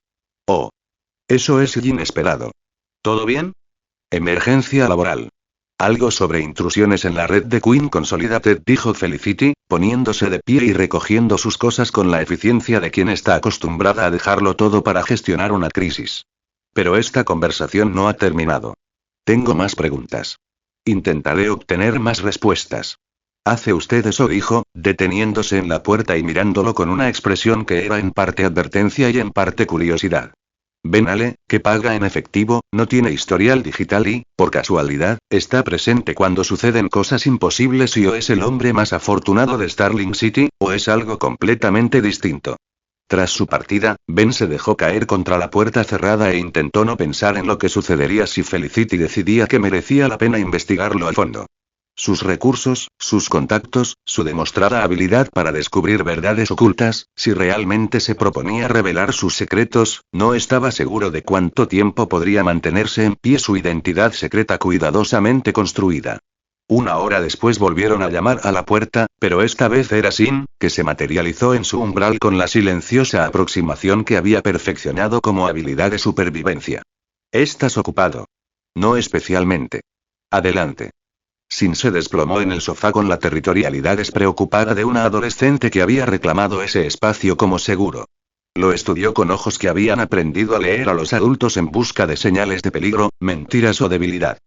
Oh. Eso es inesperado. ¿Todo bien? Emergencia laboral. Algo sobre intrusiones en la red de Queen Consolidated, dijo Felicity, poniéndose de pie y recogiendo sus cosas con la eficiencia de quien está acostumbrada a dejarlo todo para gestionar una crisis. Pero esta conversación no ha terminado. Tengo más preguntas. Intentaré obtener más respuestas. ¿Hace usted eso?, dijo, deteniéndose en la puerta y mirándolo con una expresión que era en parte advertencia y en parte curiosidad. Ben Ale, que paga en efectivo, no tiene historial digital y, por casualidad, está presente cuando suceden cosas imposibles y o es el hombre más afortunado de Starling City, o es algo completamente distinto. Tras su partida, Ben se dejó caer contra la puerta cerrada e intentó no pensar en lo que sucedería si Felicity decidía que merecía la pena investigarlo a fondo. Sus recursos, sus contactos, su demostrada habilidad para descubrir verdades ocultas, si realmente se proponía revelar sus secretos, no estaba seguro de cuánto tiempo podría mantenerse en pie su identidad secreta cuidadosamente construida. Una hora después volvieron a llamar a la puerta, pero esta vez era Sin, que se materializó en su umbral con la silenciosa aproximación que había perfeccionado como habilidad de supervivencia. ¿Estás ocupado? No especialmente. Adelante. Sin se desplomó en el sofá con la territorialidad despreocupada de una adolescente que había reclamado ese espacio como seguro. Lo estudió con ojos que habían aprendido a leer a los adultos en busca de señales de peligro, mentiras o debilidad.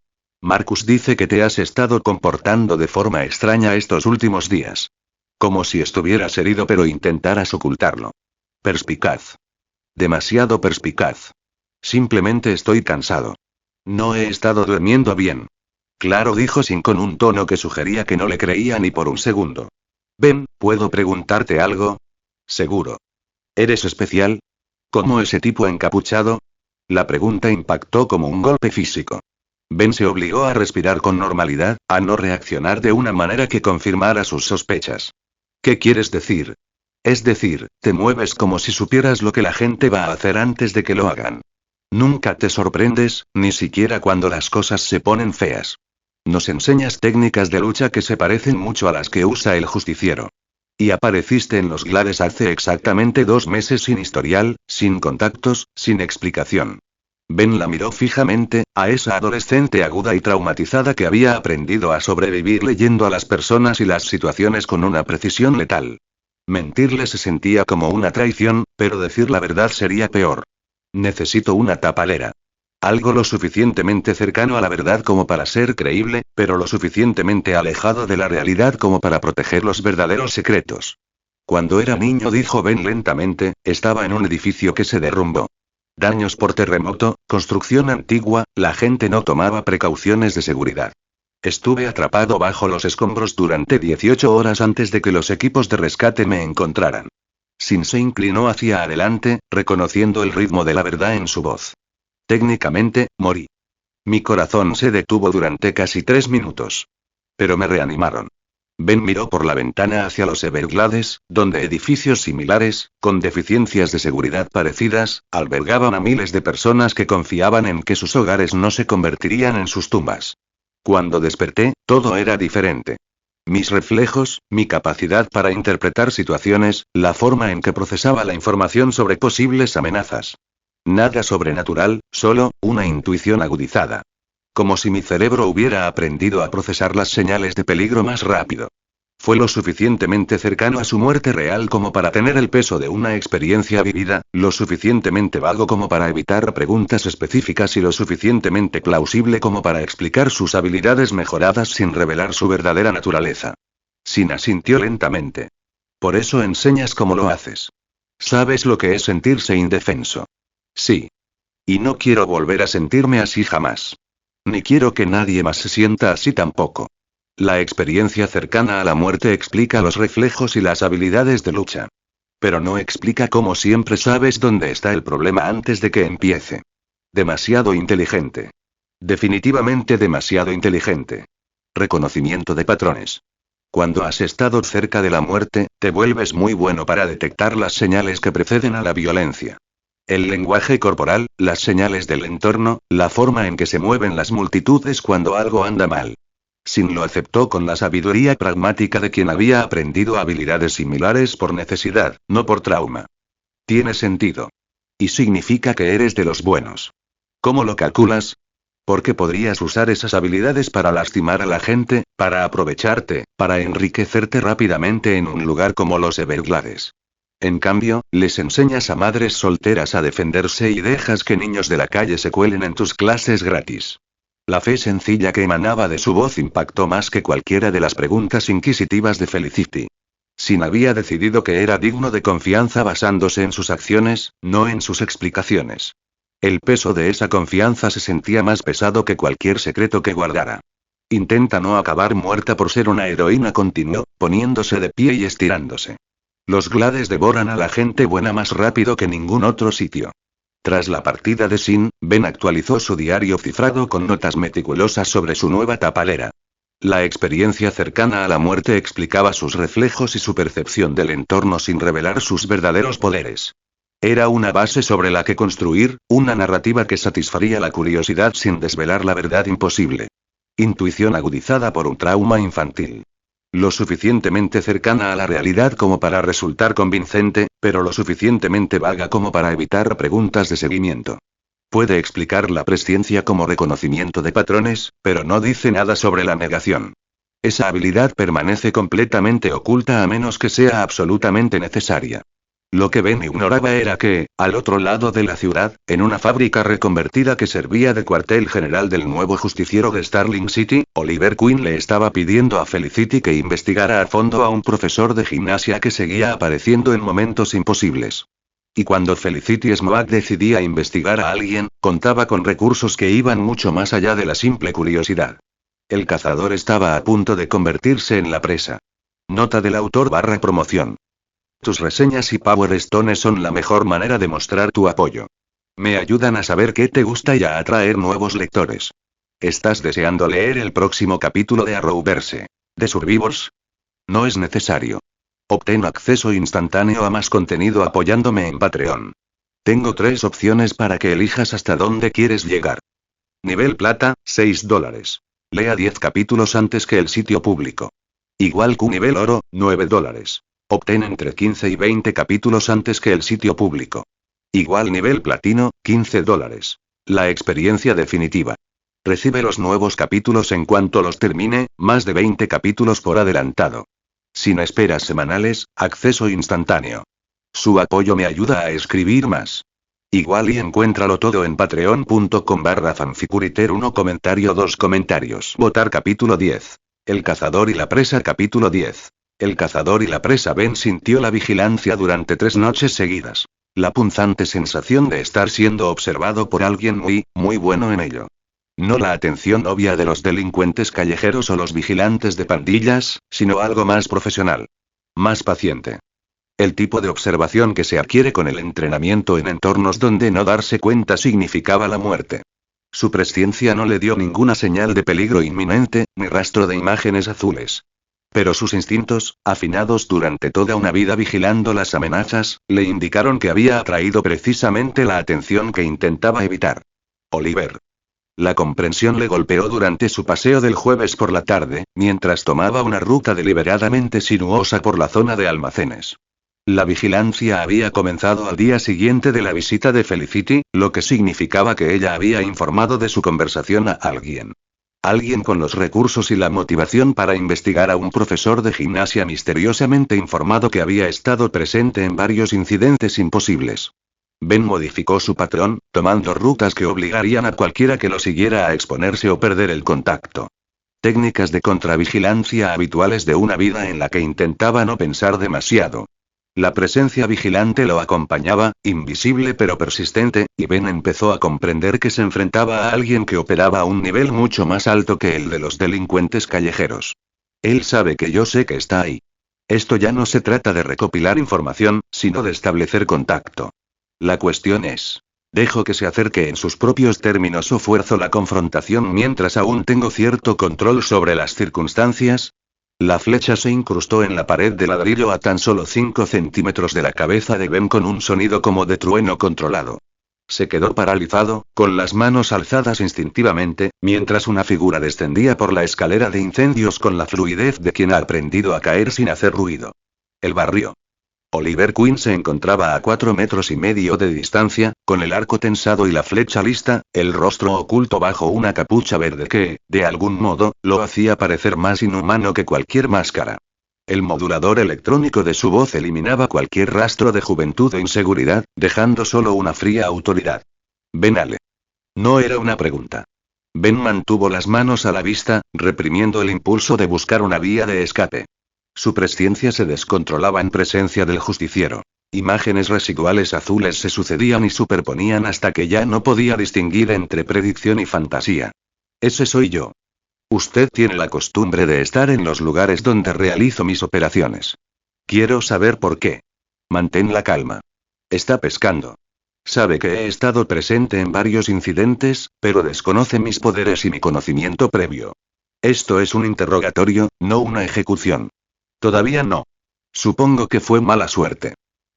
Marcus dice que te has estado comportando de forma extraña estos últimos días. Como si estuvieras herido pero intentaras ocultarlo. Perspicaz. Demasiado perspicaz. Simplemente estoy cansado. No he estado durmiendo bien. Claro, dijo Sin con un tono que sugería que no le creía ni por un segundo. Ben, ¿puedo preguntarte algo? Seguro. ¿Eres especial? ¿Como ese tipo encapuchado? La pregunta impactó como un golpe físico. Ben se obligó a respirar con normalidad, a no reaccionar de una manera que confirmara sus sospechas. ¿Qué quieres decir? Es decir, te mueves como si supieras lo que la gente va a hacer antes de que lo hagan. Nunca te sorprendes, ni siquiera cuando las cosas se ponen feas. Nos enseñas técnicas de lucha que se parecen mucho a las que usa el justiciero. Y apareciste en los Glades hace exactamente 2 meses sin historial, sin contactos, sin explicación. Ben la miró fijamente, a esa adolescente aguda y traumatizada que había aprendido a sobrevivir leyendo a las personas y las situaciones con una precisión letal. Mentirle se sentía como una traición, pero decir la verdad sería peor. Necesito una tapalera. Algo lo suficientemente cercano a la verdad como para ser creíble, pero lo suficientemente alejado de la realidad como para proteger los verdaderos secretos. Cuando era niño, dijo Ben lentamente, estaba en un edificio que se derrumbó. Daños por terremoto, construcción antigua, la gente no tomaba precauciones de seguridad. Estuve atrapado bajo los escombros durante 18 horas antes de que los equipos de rescate me encontraran. Sin se inclinó hacia adelante, reconociendo el ritmo de la verdad en su voz. Técnicamente, morí. Mi corazón se detuvo durante casi 3 minutos. Pero me reanimaron. Ben miró por la ventana hacia los Everglades, donde edificios similares, con deficiencias de seguridad parecidas, albergaban a miles de personas que confiaban en que sus hogares no se convertirían en sus tumbas. Cuando desperté, todo era diferente. Mis reflejos, mi capacidad para interpretar situaciones, la forma en que procesaba la información sobre posibles amenazas. Nada sobrenatural, solo una intuición agudizada. Como si mi cerebro hubiera aprendido a procesar las señales de peligro más rápido. Fue lo suficientemente cercano a su muerte real como para tener el peso de una experiencia vivida, lo suficientemente vago como para evitar preguntas específicas y lo suficientemente plausible como para explicar sus habilidades mejoradas sin revelar su verdadera naturaleza. Sin asintió lentamente. Por eso enseñas cómo lo haces. ¿Sabes lo que es sentirse indefenso? Sí. Y no quiero volver a sentirme así jamás. Ni quiero que nadie más se sienta así tampoco. La experiencia cercana a la muerte explica los reflejos y las habilidades de lucha. Pero no explica cómo siempre sabes dónde está el problema antes de que empiece. Demasiado inteligente. Definitivamente demasiado inteligente. Reconocimiento de patrones. Cuando has estado cerca de la muerte, te vuelves muy bueno para detectar las señales que preceden a la violencia. El lenguaje corporal, las señales del entorno, la forma en que se mueven las multitudes cuando algo anda mal. Sin lo aceptó con la sabiduría pragmática de quien había aprendido habilidades similares por necesidad, no por trauma. Tiene sentido. Y significa que eres de los buenos. ¿Cómo lo calculas? Porque podrías usar esas habilidades para lastimar a la gente, para aprovecharte, para enriquecerte rápidamente en un lugar como los Everglades. En cambio, les enseñas a madres solteras a defenderse y dejas que niños de la calle se cuelen en tus clases gratis. La fe sencilla que emanaba de su voz impactó más que cualquiera de las preguntas inquisitivas de Felicity. Sin había decidido que era digno de confianza basándose en sus acciones, no en sus explicaciones. El peso de esa confianza se sentía más pesado que cualquier secreto que guardara. Intenta no acabar muerta por ser una heroína, continuó, poniéndose de pie y estirándose. Los Glades devoran a la gente buena más rápido que ningún otro sitio. Tras la partida de Sin, Ben actualizó su diario cifrado con notas meticulosas sobre su nueva tapalera. La experiencia cercana a la muerte explicaba sus reflejos y su percepción del entorno sin revelar sus verdaderos poderes. Era una base sobre la que construir, una narrativa que satisfaría la curiosidad sin desvelar la verdad imposible. Intuición agudizada por un trauma infantil. Lo suficientemente cercana a la realidad como para resultar convincente, pero lo suficientemente vaga como para evitar preguntas de seguimiento. Puede explicar la presciencia como reconocimiento de patrones, pero no dice nada sobre la negación. Esa habilidad permanece completamente oculta a menos que sea absolutamente necesaria. Lo que Ben ignoraba era que, al otro lado de la ciudad, en una fábrica reconvertida que servía de cuartel general del nuevo justiciero de Starling City, Oliver Queen le estaba pidiendo a Felicity que investigara a fondo a un profesor de gimnasia que seguía apareciendo en momentos imposibles. Y cuando Felicity Smoak decidía investigar a alguien, contaba con recursos que iban mucho más allá de la simple curiosidad. El cazador estaba a punto de convertirse en la presa. Nota del autor / promoción. Tus reseñas y Power Stones son la mejor manera de mostrar tu apoyo. Me ayudan a saber qué te gusta y a atraer nuevos lectores. ¿Estás deseando leer el próximo capítulo de Arrowverse? ¿De Survivors? No es necesario. Obtén acceso instantáneo a más contenido apoyándome en Patreon. Tengo 3 opciones para que elijas hasta dónde quieres llegar. Nivel plata, $6. Lea 10 capítulos antes que el sitio público. Igual que nivel oro, $9. Obtén entre 15 y 20 capítulos antes que el sitio público. Igual nivel platino, $15. La experiencia definitiva. Recibe los nuevos capítulos en cuanto los termine, más de 20 capítulos por adelantado. Sin esperas semanales, acceso instantáneo. Su apoyo me ayuda a escribir más. Igual y encuéntralo todo en patreon.com/fanficuriter1 comentario 2 comentarios. Votar capítulo 10. El cazador y la presa capítulo 10. El cazador y la presa. Ben sintió la vigilancia durante 3 noches seguidas. La punzante sensación de estar siendo observado por alguien muy bueno en ello. No la atención obvia de los delincuentes callejeros o los vigilantes de pandillas, sino algo más profesional. Más paciente. El tipo de observación que se adquiere con el entrenamiento en entornos donde no darse cuenta significaba la muerte. Su presciencia no le dio ninguna señal de peligro inminente, ni rastro de imágenes azules. Pero sus instintos, afinados durante toda una vida vigilando las amenazas, le indicaron que había atraído precisamente la atención que intentaba evitar. Oliver. La comprensión le golpeó durante su paseo del jueves por la tarde, mientras tomaba una ruta deliberadamente sinuosa por la zona de almacenes. La vigilancia había comenzado al día siguiente de la visita de Felicity, lo que significaba que ella había informado de su conversación a alguien. Alguien con los recursos y la motivación para investigar a un profesor de gimnasia misteriosamente informado que había estado presente en varios incidentes imposibles. Ben modificó su patrón, tomando rutas que obligarían a cualquiera que lo siguiera a exponerse o perder el contacto. Técnicas de contravigilancia habituales de una vida en la que intentaba no pensar demasiado. La presencia vigilante lo acompañaba, invisible pero persistente, y Ben empezó a comprender que se enfrentaba a alguien que operaba a un nivel mucho más alto que el de los delincuentes callejeros. Él sabe que yo sé que está ahí. Esto ya no se trata de recopilar información, sino de establecer contacto. La cuestión es, ¿dejo que se acerque en sus propios términos o fuerzo la confrontación mientras aún tengo cierto control sobre las circunstancias? La flecha se incrustó en la pared de ladrillo a tan solo 5 centímetros de la cabeza de Ben con un sonido como de trueno controlado. Se quedó paralizado, con las manos alzadas instintivamente, mientras una figura descendía por la escalera de incendios con la fluidez de quien ha aprendido a caer sin hacer ruido. El barrio. Oliver Queen se encontraba a 4,5 metros de distancia, con el arco tensado y la flecha lista, el rostro oculto bajo una capucha verde que, de algún modo, lo hacía parecer más inhumano que cualquier máscara. El modulador electrónico de su voz eliminaba cualquier rastro de juventud e inseguridad, dejando solo una fría autoridad. Ben Ale. No era una pregunta. Ben mantuvo las manos a la vista, reprimiendo el impulso de buscar una vía de escape. Su presciencia se descontrolaba en presencia del justiciero. Imágenes residuales azules se sucedían y superponían hasta que ya no podía distinguir entre predicción y fantasía. Ese soy yo. Usted tiene la costumbre de estar en los lugares donde realizo mis operaciones. Quiero saber por qué. Mantén la calma. Está pescando. Sabe que he estado presente en varios incidentes, pero desconoce mis poderes y mi conocimiento previo. Esto es un interrogatorio, no una ejecución. Todavía no. Supongo que fue mala suerte.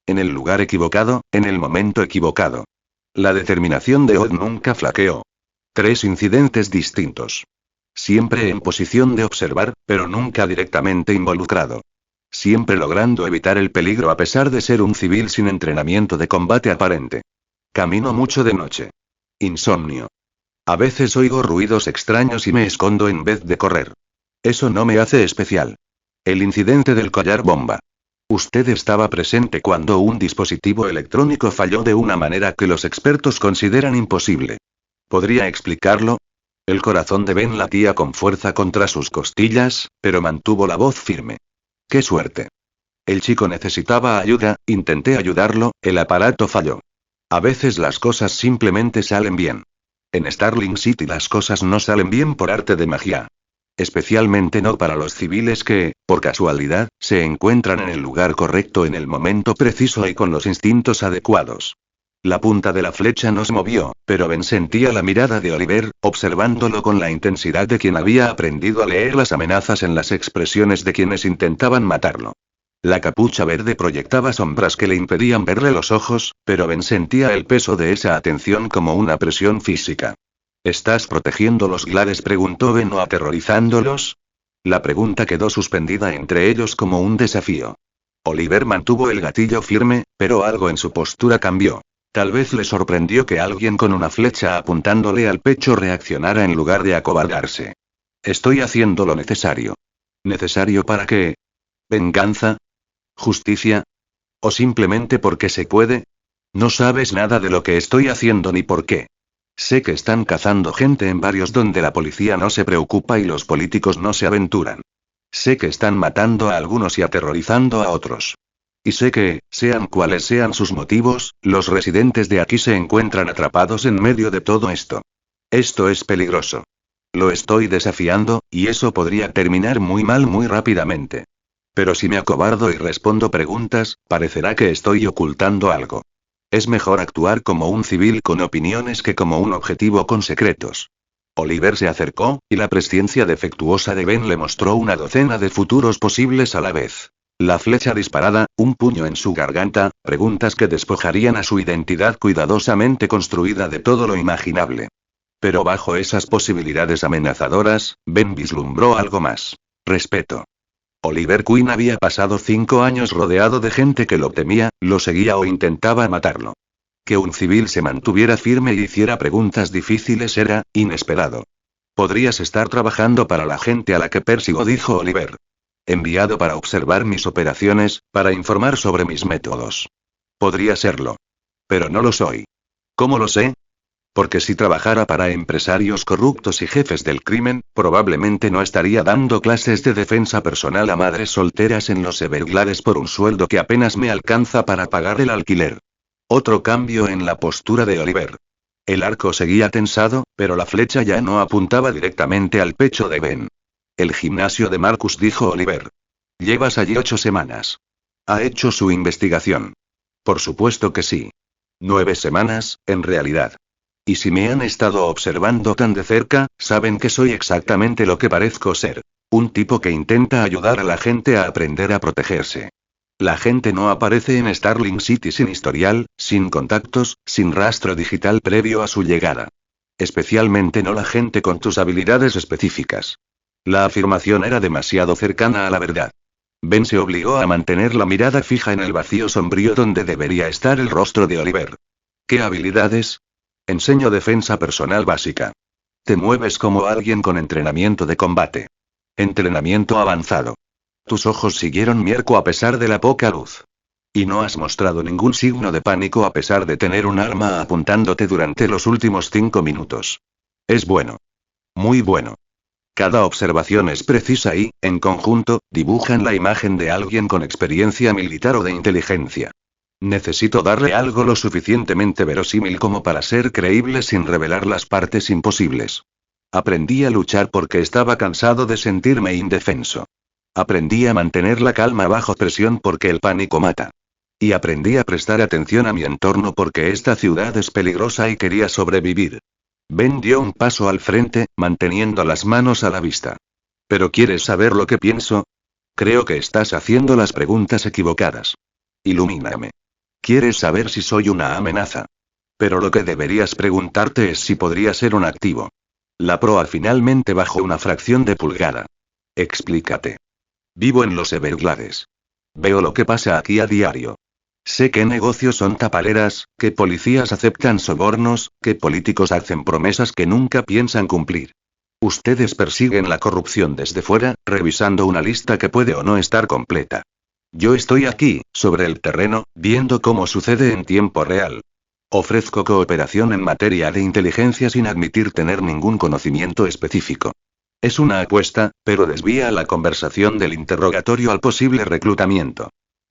En el lugar equivocado, en el momento equivocado. La determinación de Odd nunca flaqueó. 3 incidentes distintos. Siempre en posición de observar, pero nunca directamente involucrado. Siempre logrando evitar el peligro a pesar de ser un civil sin entrenamiento de combate aparente. Camino mucho de noche. Insomnio. A veces oigo ruidos extraños y me escondo en vez de correr. Eso no me hace especial. El incidente del collar bomba. Usted estaba presente cuando un dispositivo electrónico falló de una manera que los expertos consideran imposible. ¿Podría explicarlo? El corazón de Ben latía con fuerza contra sus costillas, pero mantuvo la voz firme. ¡Qué suerte! El chico necesitaba ayuda, intenté ayudarlo, el aparato falló. A veces las cosas simplemente salen bien. En Starling City las cosas no salen bien por arte de magia. Especialmente no para los civiles que, por casualidad, se encuentran en el lugar correcto en el momento preciso y con los instintos adecuados. La punta de la flecha no se movió, pero Ben sentía la mirada de Oliver, observándolo con la intensidad de quien había aprendido a leer las amenazas en las expresiones de quienes intentaban matarlo. La capucha verde proyectaba sombras que le impedían verle los ojos, pero Ben sentía el peso de esa atención como una presión física. ¿Estás protegiendo los Glades?, preguntó Ben, ¿o aterrorizándolos? La pregunta quedó suspendida entre ellos como un desafío. Oliver mantuvo el gatillo firme, pero algo en su postura cambió. Tal vez le sorprendió que alguien con una flecha apuntándole al pecho reaccionara en lugar de acobardarse. Estoy haciendo lo necesario. ¿Necesario para qué? ¿Venganza? ¿Justicia? ¿O simplemente porque se puede? No sabes nada de lo que estoy haciendo ni por qué. Sé que están cazando gente en barrios donde la policía no se preocupa y los políticos no se aventuran. Sé que están matando a algunos y aterrorizando a otros. Y sé que, sean cuales sean sus motivos, los residentes de aquí se encuentran atrapados en medio de todo esto. Esto es peligroso. Lo estoy desafiando, y eso podría terminar muy mal muy rápidamente. Pero si me acobardo y respondo preguntas, parecerá que estoy ocultando algo. Es mejor actuar como un civil con opiniones que como un objetivo con secretos. Oliver se acercó, y la presciencia defectuosa de Ben le mostró una docena de futuros posibles a la vez. La flecha disparada, un puño en su garganta, preguntas que despojarían a su identidad cuidadosamente construida de todo lo imaginable. Pero bajo esas posibilidades amenazadoras, Ben vislumbró algo más. Respeto. Oliver Queen había pasado 5 años rodeado de gente que lo temía, lo seguía o intentaba matarlo. Que un civil se mantuviera firme y hiciera preguntas difíciles era inesperado. Podrías estar trabajando para la gente a la que persigo, dijo Oliver. Enviado para observar mis operaciones, para informar sobre mis métodos. Podría serlo. Pero no lo soy. ¿Cómo lo sé? Porque si trabajara para empresarios corruptos y jefes del crimen, probablemente no estaría dando clases de defensa personal a madres solteras en los Everglades por un sueldo que apenas me alcanza para pagar el alquiler. Otro cambio en la postura de Oliver. El arco seguía tensado, pero la flecha ya no apuntaba directamente al pecho de Ben. El gimnasio de Marcus, dijo Oliver. Llevas allí 8 semanas. ¿Ha hecho su investigación? Por supuesto que sí. 9 semanas, en realidad. Y si me han estado observando tan de cerca, saben que soy exactamente lo que parezco ser. Un tipo que intenta ayudar a la gente a aprender a protegerse. La gente no aparece en Starling City sin historial, sin contactos, sin rastro digital previo a su llegada. Especialmente no la gente con tus habilidades específicas. La afirmación era demasiado cercana a la verdad. Ben se obligó a mantener la mirada fija en el vacío sombrío donde debería estar el rostro de Oliver. ¿Qué habilidades? Enseño defensa personal básica. Te mueves como alguien con entrenamiento de combate. Entrenamiento avanzado. Tus ojos siguieron mi arco a pesar de la poca luz. Y no has mostrado ningún signo de pánico a pesar de tener un arma apuntándote durante los últimos 5 minutos. Es bueno. Muy bueno. Cada observación es precisa y, en conjunto, dibujan la imagen de alguien con experiencia militar o de inteligencia. Necesito darle algo lo suficientemente verosímil como para ser creíble sin revelar las partes imposibles. Aprendí a luchar porque estaba cansado de sentirme indefenso. Aprendí a mantener la calma bajo presión porque el pánico mata. Y aprendí a prestar atención a mi entorno porque esta ciudad es peligrosa y quería sobrevivir. Ben dio un paso al frente, manteniendo las manos a la vista. ¿Pero quieres saber lo que pienso? Creo que estás haciendo las preguntas equivocadas. Ilumíname. ¿Quieres saber si soy una amenaza? Pero lo que deberías preguntarte es si podría ser un activo. La proa finalmente bajó una fracción de pulgada. Explícate. Vivo en los Everglades. Veo lo que pasa aquí a diario. Sé que negocios son tapaleras, que policías aceptan sobornos, que políticos hacen promesas que nunca piensan cumplir. Ustedes persiguen la corrupción desde fuera, revisando una lista que puede o no estar completa. Yo estoy aquí, sobre el terreno, viendo cómo sucede en tiempo real. Ofrezco cooperación en materia de inteligencia sin admitir tener ningún conocimiento específico. Es una apuesta, pero desvía la conversación del interrogatorio al posible reclutamiento.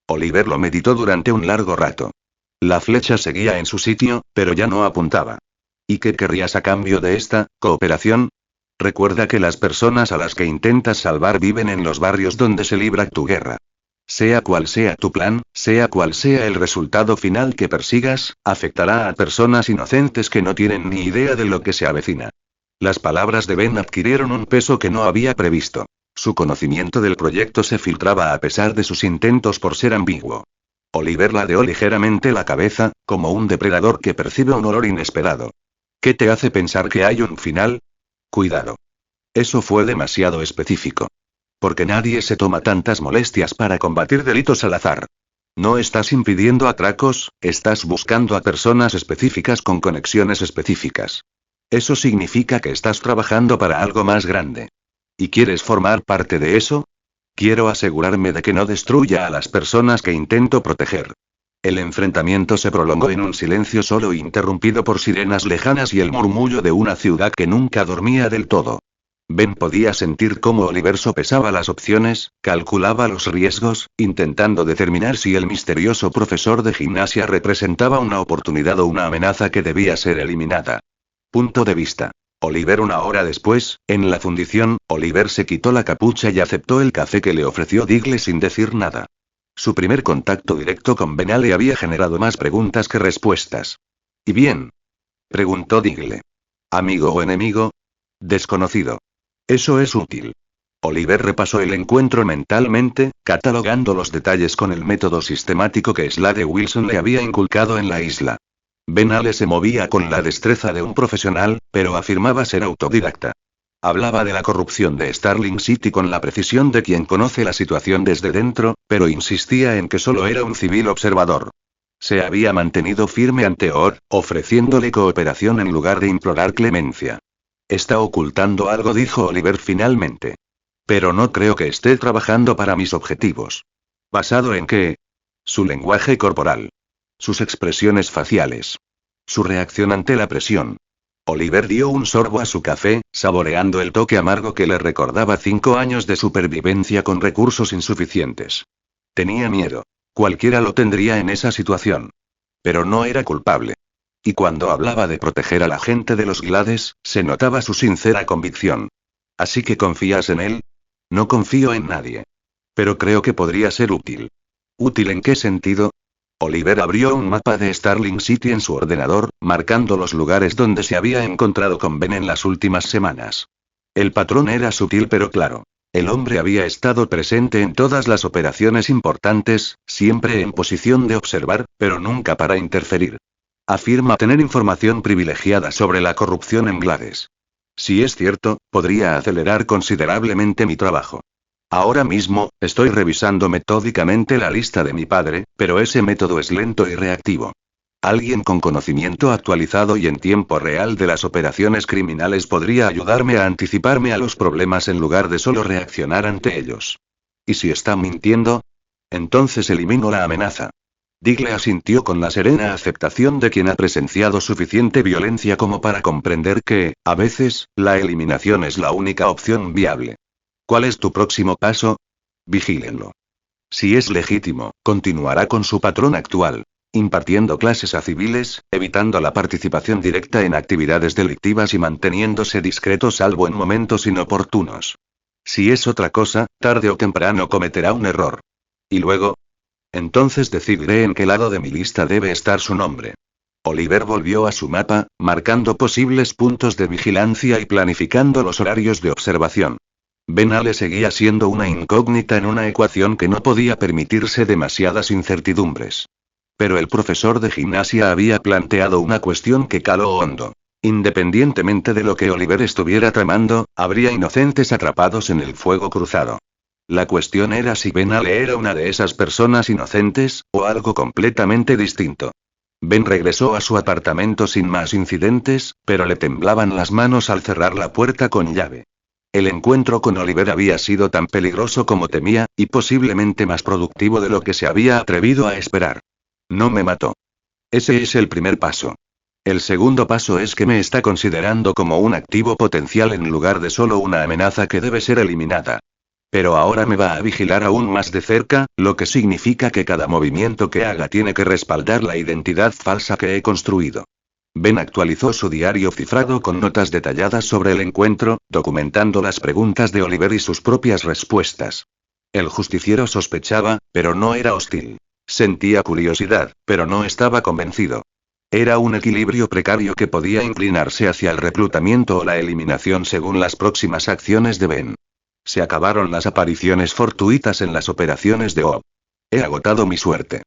Oliver lo meditó durante un largo rato. La flecha seguía en su sitio, pero ya no apuntaba. ¿Y qué querrías a cambio de esta cooperación? Recuerda que las personas a las que intentas salvar viven en los barrios donde se libra tu guerra. Sea cual sea tu plan, sea cual sea el resultado final que persigas, afectará a personas inocentes que no tienen ni idea de lo que se avecina. Las palabras de Ben adquirieron un peso que no había previsto. Su conocimiento del proyecto se filtraba a pesar de sus intentos por ser ambiguo. Oliver ladeó ligeramente la cabeza, como un depredador que percibe un olor inesperado. ¿Qué te hace pensar que hay un final? Cuidado. Eso fue demasiado específico. Porque nadie se toma tantas molestias para combatir delitos al azar. No estás impidiendo atracos, estás buscando a personas específicas con conexiones específicas. Eso significa que estás trabajando para algo más grande. ¿Y quieres formar parte de eso? Quiero asegurarme de que no destruya a las personas que intento proteger. El enfrentamiento se prolongó en un silencio solo interrumpido por sirenas lejanas y el murmullo de una ciudad que nunca dormía del todo. Ben podía sentir cómo Oliver sopesaba las opciones, calculaba los riesgos, intentando determinar si el misterioso profesor de gimnasia representaba una oportunidad o una amenaza que debía ser eliminada. Punto de vista. Oliver. Una hora después, en la fundición, Oliver se quitó la capucha y aceptó el café que le ofreció Diggle sin decir nada. Su primer contacto directo con Ben le había generado más preguntas que respuestas. ¿Y bien? Preguntó Diggle. ¿Amigo o enemigo? Desconocido. Eso es útil. Oliver repasó el encuentro mentalmente, catalogando los detalles con el método sistemático que Slade Wilson le había inculcado en la isla. Ben se movía con la destreza de un profesional, pero afirmaba ser autodidacta. Hablaba de la corrupción de Starling City con la precisión de quien conoce la situación desde dentro, pero insistía en que solo era un civil observador. Se había mantenido firme ante Orr, ofreciéndole cooperación en lugar de implorar clemencia. Está ocultando algo, dijo Oliver finalmente. Pero no creo que esté trabajando para mis objetivos. ¿Basado en qué? Su lenguaje corporal. Sus expresiones faciales. Su reacción ante la presión. Oliver dio un sorbo a su café, saboreando el toque amargo que le recordaba 5 años de supervivencia con recursos insuficientes. Tenía miedo. Cualquiera lo tendría en esa situación. Pero no era culpable. Y cuando hablaba de proteger a la gente de los Glades, se notaba su sincera convicción. ¿Así que confías en él? No confío en nadie. Pero creo que podría ser útil. ¿Útil en qué sentido? Oliver abrió un mapa de Starling City en su ordenador, marcando los lugares donde se había encontrado con Ben en las últimas semanas. El patrón era sutil pero claro. El hombre había estado presente en todas las operaciones importantes, siempre en posición de observar, pero nunca para interferir. Afirma tener información privilegiada sobre la corrupción en Glades. Si es cierto, podría acelerar considerablemente mi trabajo. Ahora mismo, estoy revisando metódicamente la lista de mi padre, pero ese método es lento y reactivo. Alguien con conocimiento actualizado y en tiempo real de las operaciones criminales podría ayudarme a anticiparme a los problemas en lugar de solo reaccionar ante ellos. ¿Y si está mintiendo? Entonces elimino la amenaza. Diggle asintió con la serena aceptación de quien ha presenciado suficiente violencia como para comprender que, a veces, la eliminación es la única opción viable. ¿Cuál es tu próximo paso? Vigílenlo. Si es legítimo, continuará con su patrón actual, impartiendo clases a civiles, evitando la participación directa en actividades delictivas y manteniéndose discreto salvo en momentos inoportunos. Si es otra cosa, tarde o temprano cometerá un error. ¿Y luego? Entonces decidiré en qué lado de mi lista debe estar su nombre. Oliver volvió a su mapa, marcando posibles puntos de vigilancia y planificando los horarios de observación. Ben seguía siendo una incógnita en una ecuación que no podía permitirse demasiadas incertidumbres. Pero el profesor de gimnasia había planteado una cuestión que caló hondo. Independientemente de lo que Oliver estuviera tramando, habría inocentes atrapados en el fuego cruzado. La cuestión era si Ben era una de esas personas inocentes, o algo completamente distinto. Ben regresó a su apartamento sin más incidentes, pero le temblaban las manos al cerrar la puerta con llave. El encuentro con Oliver había sido tan peligroso como temía, y posiblemente más productivo de lo que se había atrevido a esperar. No me mató. Ese es el primer paso. El segundo paso es que me está considerando como un activo potencial en lugar de solo una amenaza que debe ser eliminada. Pero ahora me va a vigilar aún más de cerca, lo que significa que cada movimiento que haga tiene que respaldar la identidad falsa que he construido. Ben actualizó su diario cifrado con notas detalladas sobre el encuentro, documentando las preguntas de Oliver y sus propias respuestas. El justiciero sospechaba, pero no era hostil. Sentía curiosidad, pero no estaba convencido. Era un equilibrio precario que podía inclinarse hacia el reclutamiento o la eliminación según las próximas acciones de Ben. Se acabaron las apariciones fortuitas en las operaciones de OP. He agotado mi suerte.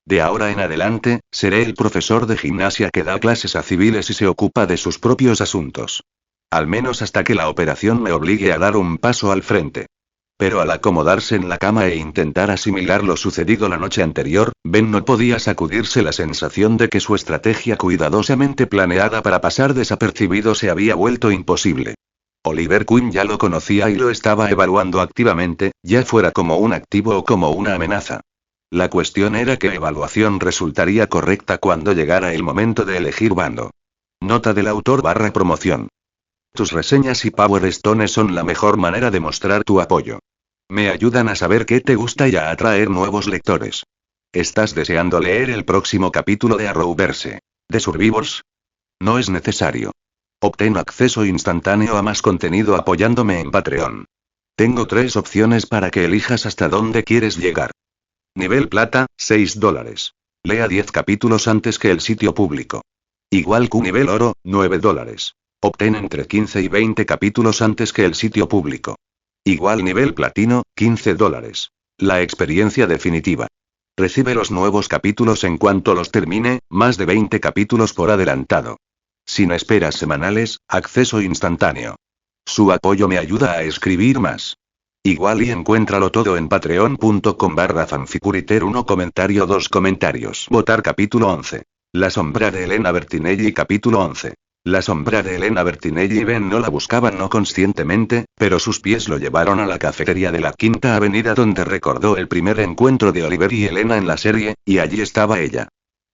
De ahora en adelante, seré el profesor de gimnasia que da clases a civiles y se ocupa de sus propios asuntos. Al menos hasta que la operación me obligue a dar un paso al frente. Pero al acomodarse en la cama e intentar asimilar lo sucedido la noche anterior, Ben no podía sacudirse la sensación de que su estrategia cuidadosamente planeada para pasar desapercibido se había vuelto imposible. Oliver Queen ya lo conocía y lo estaba evaluando activamente, ya fuera como un activo o como una amenaza. La cuestión era qué evaluación resultaría correcta cuando llegara el momento de elegir bando. Nota del autor / promoción. Tus reseñas y Power Stones son la mejor manera de mostrar tu apoyo. Me ayudan a saber qué te gusta y a atraer nuevos lectores. ¿Estás deseando leer el próximo capítulo de Arrowverse? ¿De Survivors? No es necesario. Obtén acceso instantáneo a más contenido apoyándome en Patreon. Tengo 3 opciones para que elijas hasta dónde quieres llegar. Nivel plata, $6. Lea 10 capítulos antes que el sitio público. Igual que nivel oro, $9. Obtén entre 15 y 20 capítulos antes que el sitio público. Igual nivel platino, $15. La experiencia definitiva. Recibe los nuevos capítulos en cuanto los termine, más de 20 capítulos por adelantado. Sin esperas semanales, acceso instantáneo. Su apoyo me ayuda a escribir más. Igual y encuéntralo todo en patreon.com/fanficuriter 1 comentario 2 comentarios. Votar capítulo 11. La sombra de Elena Bertinelli capítulo 11. La sombra de Elena Bertinelli y Ben no la buscaban no conscientemente, pero sus pies lo llevaron a la cafetería de la Quinta Avenida donde recordó el primer encuentro de Oliver y Elena en la serie, y allí estaba ella.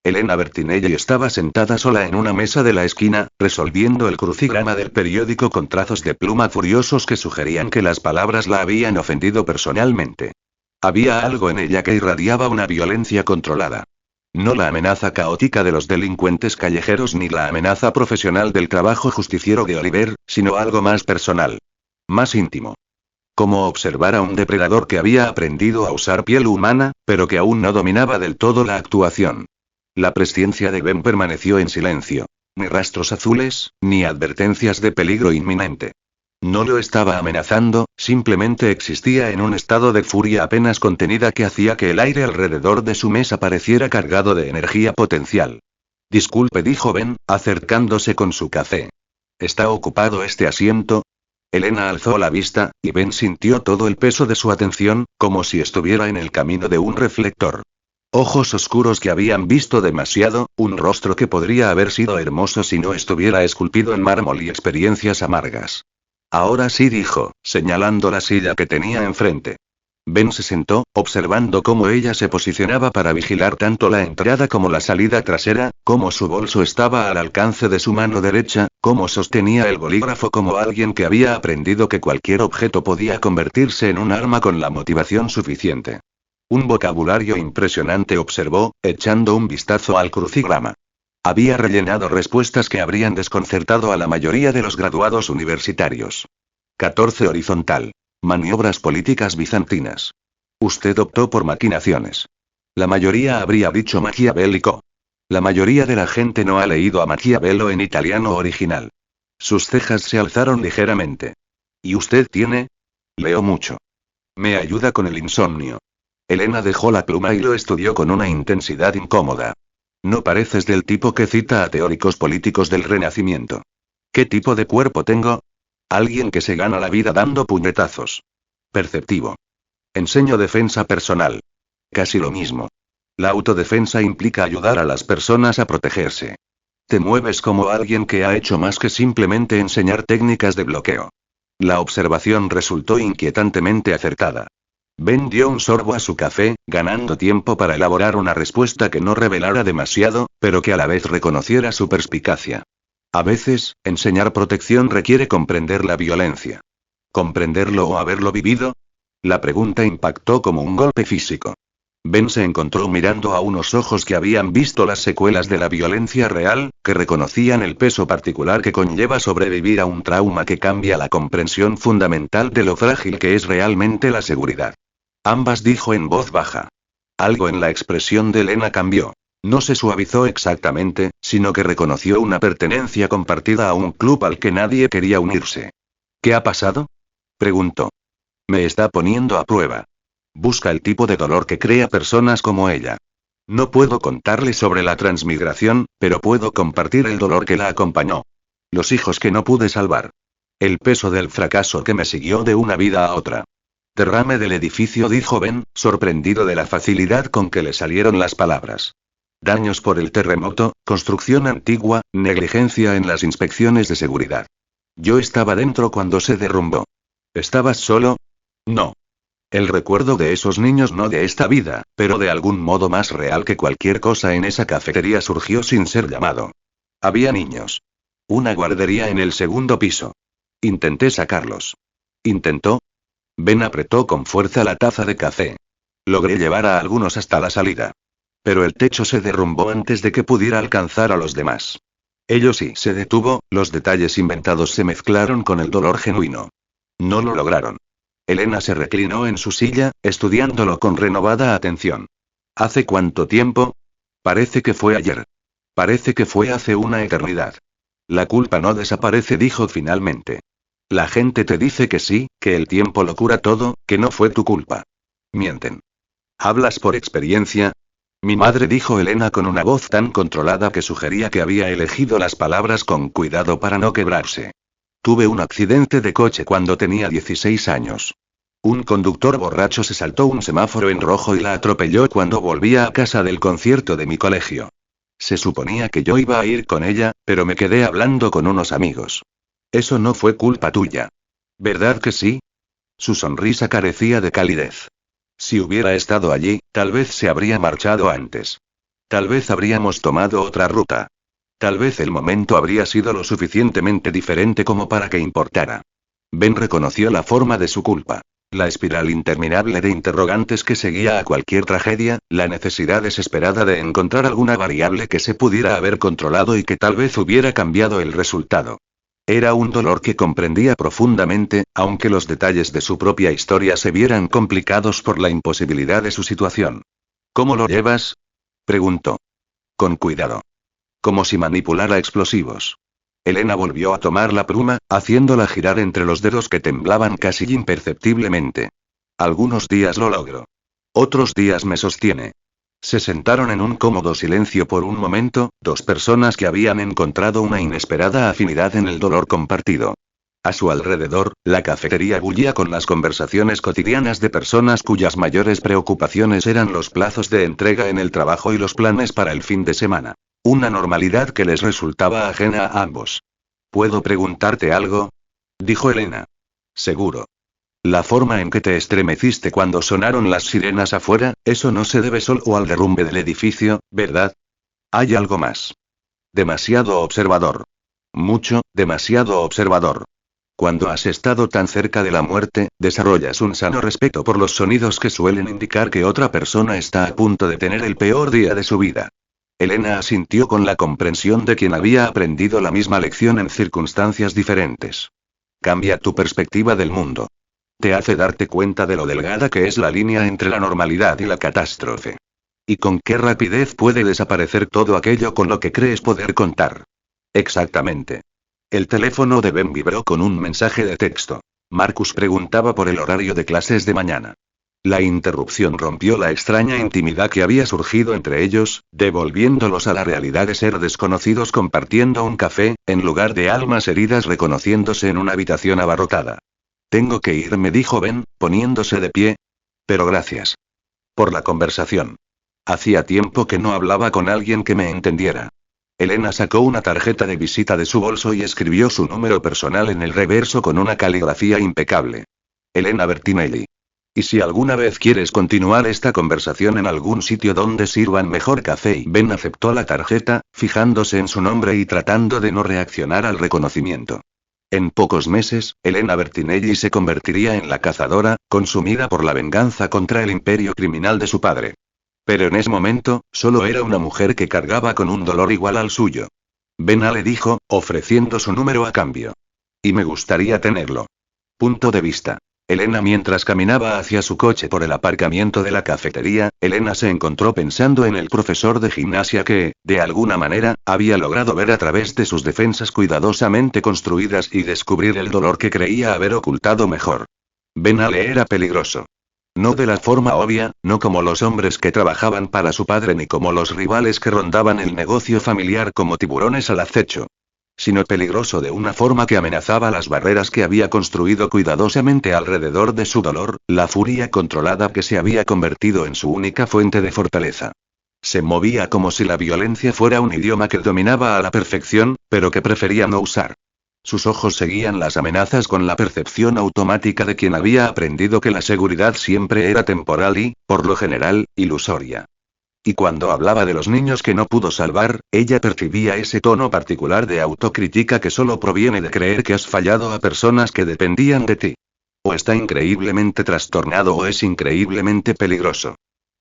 Elena Bertinelli estaba sentada sola en una mesa de la esquina, resolviendo el crucigrama del periódico con trazos de pluma furiosos que sugerían que las palabras la habían ofendido personalmente. Había algo en ella que irradiaba una violencia controlada. No la amenaza caótica de los delincuentes callejeros ni la amenaza profesional del trabajo justiciero de Oliver, sino algo más personal. Más íntimo. Como observar a un depredador que había aprendido a usar piel humana, pero que aún no dominaba del todo la actuación. La presciencia de Ben permaneció en silencio. Ni rastros azules, ni advertencias de peligro inminente. No lo estaba amenazando, simplemente existía en un estado de furia apenas contenida que hacía que el aire alrededor de su mesa pareciera cargado de energía potencial. Disculpe, dijo Ben, acercándose con su café. ¿Está ocupado este asiento? Elena alzó la vista, y Ben sintió todo el peso de su atención, como si estuviera en el camino de un reflector. Ojos oscuros que habían visto demasiado, un rostro que podría haber sido hermoso si no estuviera esculpido en mármol y experiencias amargas. Ahora sí, dijo, señalando la silla que tenía enfrente. Ben se sentó, observando cómo ella se posicionaba para vigilar tanto la entrada como la salida trasera, cómo su bolso estaba al alcance de su mano derecha, cómo sostenía el bolígrafo como alguien que había aprendido que cualquier objeto podía convertirse en un arma con la motivación suficiente. Un vocabulario impresionante, observó, echando un vistazo al crucigrama. Había rellenado respuestas que habrían desconcertado a la mayoría de los graduados universitarios. 14 horizontal. Maniobras políticas bizantinas. Usted optó por maquinaciones. La mayoría habría dicho maquiavélico. La mayoría de la gente no ha leído a Maquiavelo en italiano original. Sus cejas se alzaron ligeramente. ¿Y usted tiene? Leo mucho. Me ayuda con el insomnio. Elena dejó la pluma y lo estudió con una intensidad incómoda. No pareces del tipo que cita a teóricos políticos del Renacimiento. ¿Qué tipo de cuerpo tengo? Alguien que se gana la vida dando puñetazos. Perceptivo. Enseño defensa personal. Casi lo mismo. La autodefensa implica ayudar a las personas a protegerse. Te mueves como alguien que ha hecho más que simplemente enseñar técnicas de bloqueo. La observación resultó inquietantemente acertada. Ben dio un sorbo a su café, ganando tiempo para elaborar una respuesta que no revelara demasiado, pero que a la vez reconociera su perspicacia. A veces, enseñar protección requiere comprender la violencia. ¿Comprenderlo o haberlo vivido? La pregunta impactó como un golpe físico. Ben se encontró mirando a unos ojos que habían visto las secuelas de la violencia real, que reconocían el peso particular que conlleva sobrevivir a un trauma que cambia la comprensión fundamental de lo frágil que es realmente la seguridad. Ambas, dijo en voz baja. Algo en la expresión de Elena cambió. No se suavizó exactamente, sino que reconoció una pertenencia compartida a un club al que nadie quería unirse. ¿Qué ha pasado? Preguntó. Me está poniendo a prueba. Busca el tipo de dolor que crea personas como ella. No puedo contarle sobre la transmigración, pero puedo compartir el dolor que la acompañó. Los hijos que no pude salvar. El peso del fracaso que me siguió de una vida a otra. Derrame del edificio, dijo Ben, sorprendido de la facilidad con que le salieron las palabras. Daños por el terremoto, construcción antigua, negligencia en las inspecciones de seguridad. Yo estaba dentro cuando se derrumbó. ¿Estabas solo? No. El recuerdo de esos niños, no de esta vida, pero de algún modo más real que cualquier cosa en esa cafetería, surgió sin ser llamado. Había niños. Una guardería en el segundo piso. Intenté sacarlos. ¿Intentó? Ben apretó con fuerza la taza de café. Logré llevar a algunos hasta la salida. Pero el techo se derrumbó antes de que pudiera alcanzar a los demás. Ello sí se detuvo, los detalles inventados se mezclaron con el dolor genuino. No lo lograron. Elena se reclinó en su silla, estudiándolo con renovada atención. ¿Hace cuánto tiempo? Parece que fue ayer. Parece que fue hace una eternidad. La culpa no desaparece, dijo finalmente. La gente te dice que sí, que el tiempo lo cura todo, que no fue tu culpa. Mienten. ¿Hablas por experiencia? Mi madre, dijo Elena con una voz tan controlada que sugería que había elegido las palabras con cuidado para no quebrarse. Tuve un accidente de coche cuando tenía 16 años. Un conductor borracho se saltó un semáforo en rojo y la atropelló cuando volvía a casa del concierto de mi colegio. Se suponía que yo iba a ir con ella, pero me quedé hablando con unos amigos. Eso no fue culpa tuya. ¿Verdad que sí? Su sonrisa carecía de calidez. Si hubiera estado allí, tal vez se habría marchado antes. Tal vez habríamos tomado otra ruta. Tal vez el momento habría sido lo suficientemente diferente como para que importara. Ben reconoció la forma de su culpa. La espiral interminable de interrogantes que seguía a cualquier tragedia, la necesidad desesperada de encontrar alguna variable que se pudiera haber controlado y que tal vez hubiera cambiado el resultado. Era un dolor que comprendía profundamente, aunque los detalles de su propia historia se vieran complicados por la imposibilidad de su situación. ¿Cómo lo llevas? Preguntó. Con cuidado. Como si manipulara explosivos. Elena volvió a tomar la pluma, haciéndola girar entre los dedos que temblaban casi imperceptiblemente. Algunos días lo logro. Otros días me sostiene. Se sentaron en un cómodo silencio por un momento, dos personas que habían encontrado una inesperada afinidad en el dolor compartido. A su alrededor, la cafetería bullía con las conversaciones cotidianas de personas cuyas mayores preocupaciones eran los plazos de entrega en el trabajo y los planes para el fin de semana. Una normalidad que les resultaba ajena a ambos. ¿Puedo preguntarte algo? Dijo Elena. Seguro. La forma en que te estremeciste cuando sonaron las sirenas afuera, eso no se debe solo al derrumbe del edificio, ¿verdad? Hay algo más. Demasiado observador. Mucho, demasiado observador. Cuando has estado tan cerca de la muerte, desarrollas un sano respeto por los sonidos que suelen indicar que otra persona está a punto de tener el peor día de su vida. Elena asintió con la comprensión de quien había aprendido la misma lección en circunstancias diferentes. Cambia tu perspectiva del mundo. Te hace darte cuenta de lo delgada que es la línea entre la normalidad y la catástrofe. Y con qué rapidez puede desaparecer todo aquello con lo que crees poder contar. Exactamente. El teléfono de Ben vibró con un mensaje de texto. Marcus preguntaba por el horario de clases de mañana. La interrupción rompió la extraña intimidad que había surgido entre ellos, devolviéndolos a la realidad de ser desconocidos compartiendo un café, en lugar de almas heridas reconociéndose en una habitación abarrotada. Tengo que irme, dijo Ben, poniéndose de pie. Pero gracias. Por la conversación. Hacía tiempo que no hablaba con alguien que me entendiera. Elena sacó una tarjeta de visita de su bolso y escribió su número personal en el reverso con una caligrafía impecable. Elena Bertinelli. Y si alguna vez quieres continuar esta conversación en algún sitio donde sirvan mejor café. Y Ben aceptó la tarjeta, fijándose en su nombre y tratando de no reaccionar al reconocimiento. En pocos meses, Elena Bertinelli se convertiría en la cazadora, consumida por la venganza contra el imperio criminal de su padre. Pero en ese momento, solo era una mujer que cargaba con un dolor igual al suyo. Ben le dijo, ofreciendo su número a cambio. Y me gustaría tenerlo. Punto de vista. Elena mientras caminaba hacia su coche por el aparcamiento de la cafetería, Elena se encontró pensando en el profesor de gimnasia que, de alguna manera, había logrado ver a través de sus defensas cuidadosamente construidas y descubrir el dolor que creía haber ocultado mejor. Ben Ale era peligroso. No de la forma obvia, no como los hombres que trabajaban para su padre ni como los rivales que rondaban el negocio familiar como tiburones al acecho. Sino peligroso de una forma que amenazaba las barreras que había construido cuidadosamente alrededor de su dolor, la furia controlada que se había convertido en su única fuente de fortaleza. Se movía como si la violencia fuera un idioma que dominaba a la perfección, pero que prefería no usar. Sus ojos seguían las amenazas con la percepción automática de quien había aprendido que la seguridad siempre era temporal y, por lo general, ilusoria. Y cuando hablaba de los niños que no pudo salvar, ella percibía ese tono particular de autocrítica que solo proviene de creer que has fallado a personas que dependían de ti. O está increíblemente trastornado o es increíblemente peligroso.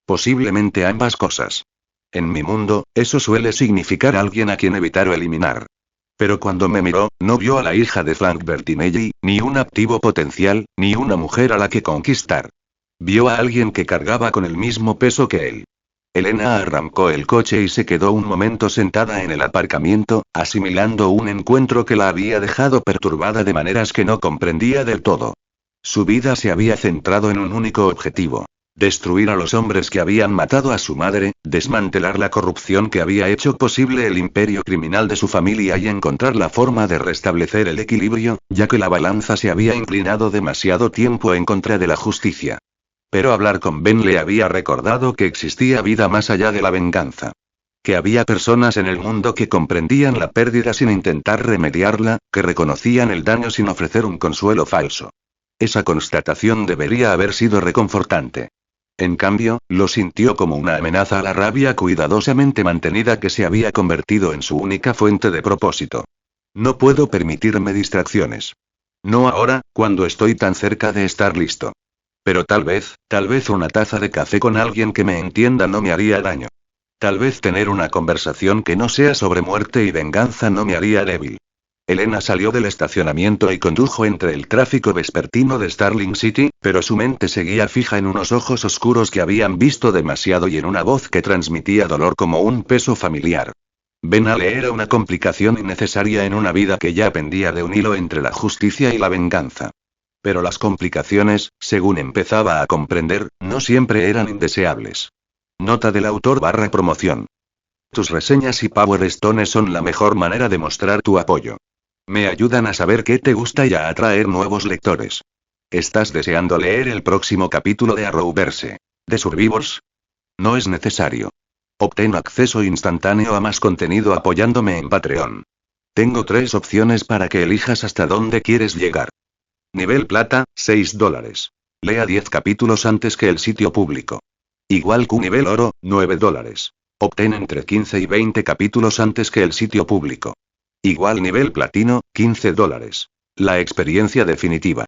Posiblemente ambas cosas. En mi mundo, eso suele significar alguien a quien evitar o eliminar. Pero cuando me miró, no vio a la hija de Frank Bertinelli, ni un activo potencial, ni una mujer a la que conquistar. Vio a alguien que cargaba con el mismo peso que él. Elena arrancó el coche y se quedó un momento sentada en el aparcamiento, asimilando un encuentro que la había dejado perturbada de maneras que no comprendía del todo. Su vida se había centrado en un único objetivo. Destruir a los hombres que habían matado a su madre, desmantelar la corrupción que había hecho posible el imperio criminal de su familia y encontrar la forma de restablecer el equilibrio, ya que la balanza se había inclinado demasiado tiempo en contra de la justicia. Pero hablar con Ben le había recordado que existía vida más allá de la venganza. Que había personas en el mundo que comprendían la pérdida sin intentar remediarla, que reconocían el daño sin ofrecer un consuelo falso. Esa constatación debería haber sido reconfortante. En cambio, lo sintió como una amenaza a la rabia cuidadosamente mantenida que se había convertido en su única fuente de propósito. No puedo permitirme distracciones. No ahora, cuando estoy tan cerca de estar listo. Pero tal vez una taza de café con alguien que me entienda no me haría daño. Tal vez tener una conversación que no sea sobre muerte y venganza no me haría débil. Elena salió del estacionamiento y condujo entre el tráfico vespertino de Starling City, pero su mente seguía fija en unos ojos oscuros que habían visto demasiado y en una voz que transmitía dolor como un peso familiar. Ben Ale era una complicación innecesaria en una vida que ya pendía de un hilo entre la justicia y la venganza. Pero las complicaciones, según empezaba a comprender, no siempre eran indeseables. Nota del autor / promoción. Tus reseñas y Power Stone son la mejor manera de mostrar tu apoyo. Me ayudan a saber qué te gusta y a atraer nuevos lectores. ¿Estás deseando leer el próximo capítulo de Arrowverse? ¿De Survivors? No es necesario. Obtén acceso instantáneo a más contenido apoyándome en Patreon. Tengo 3 opciones para que elijas hasta dónde quieres llegar. Nivel plata, $6. Lea 10 capítulos antes que el sitio público. Igual que nivel oro, $9. Obtén entre 15 y 20 capítulos antes que el sitio público. Igual nivel platino, $15. La experiencia definitiva.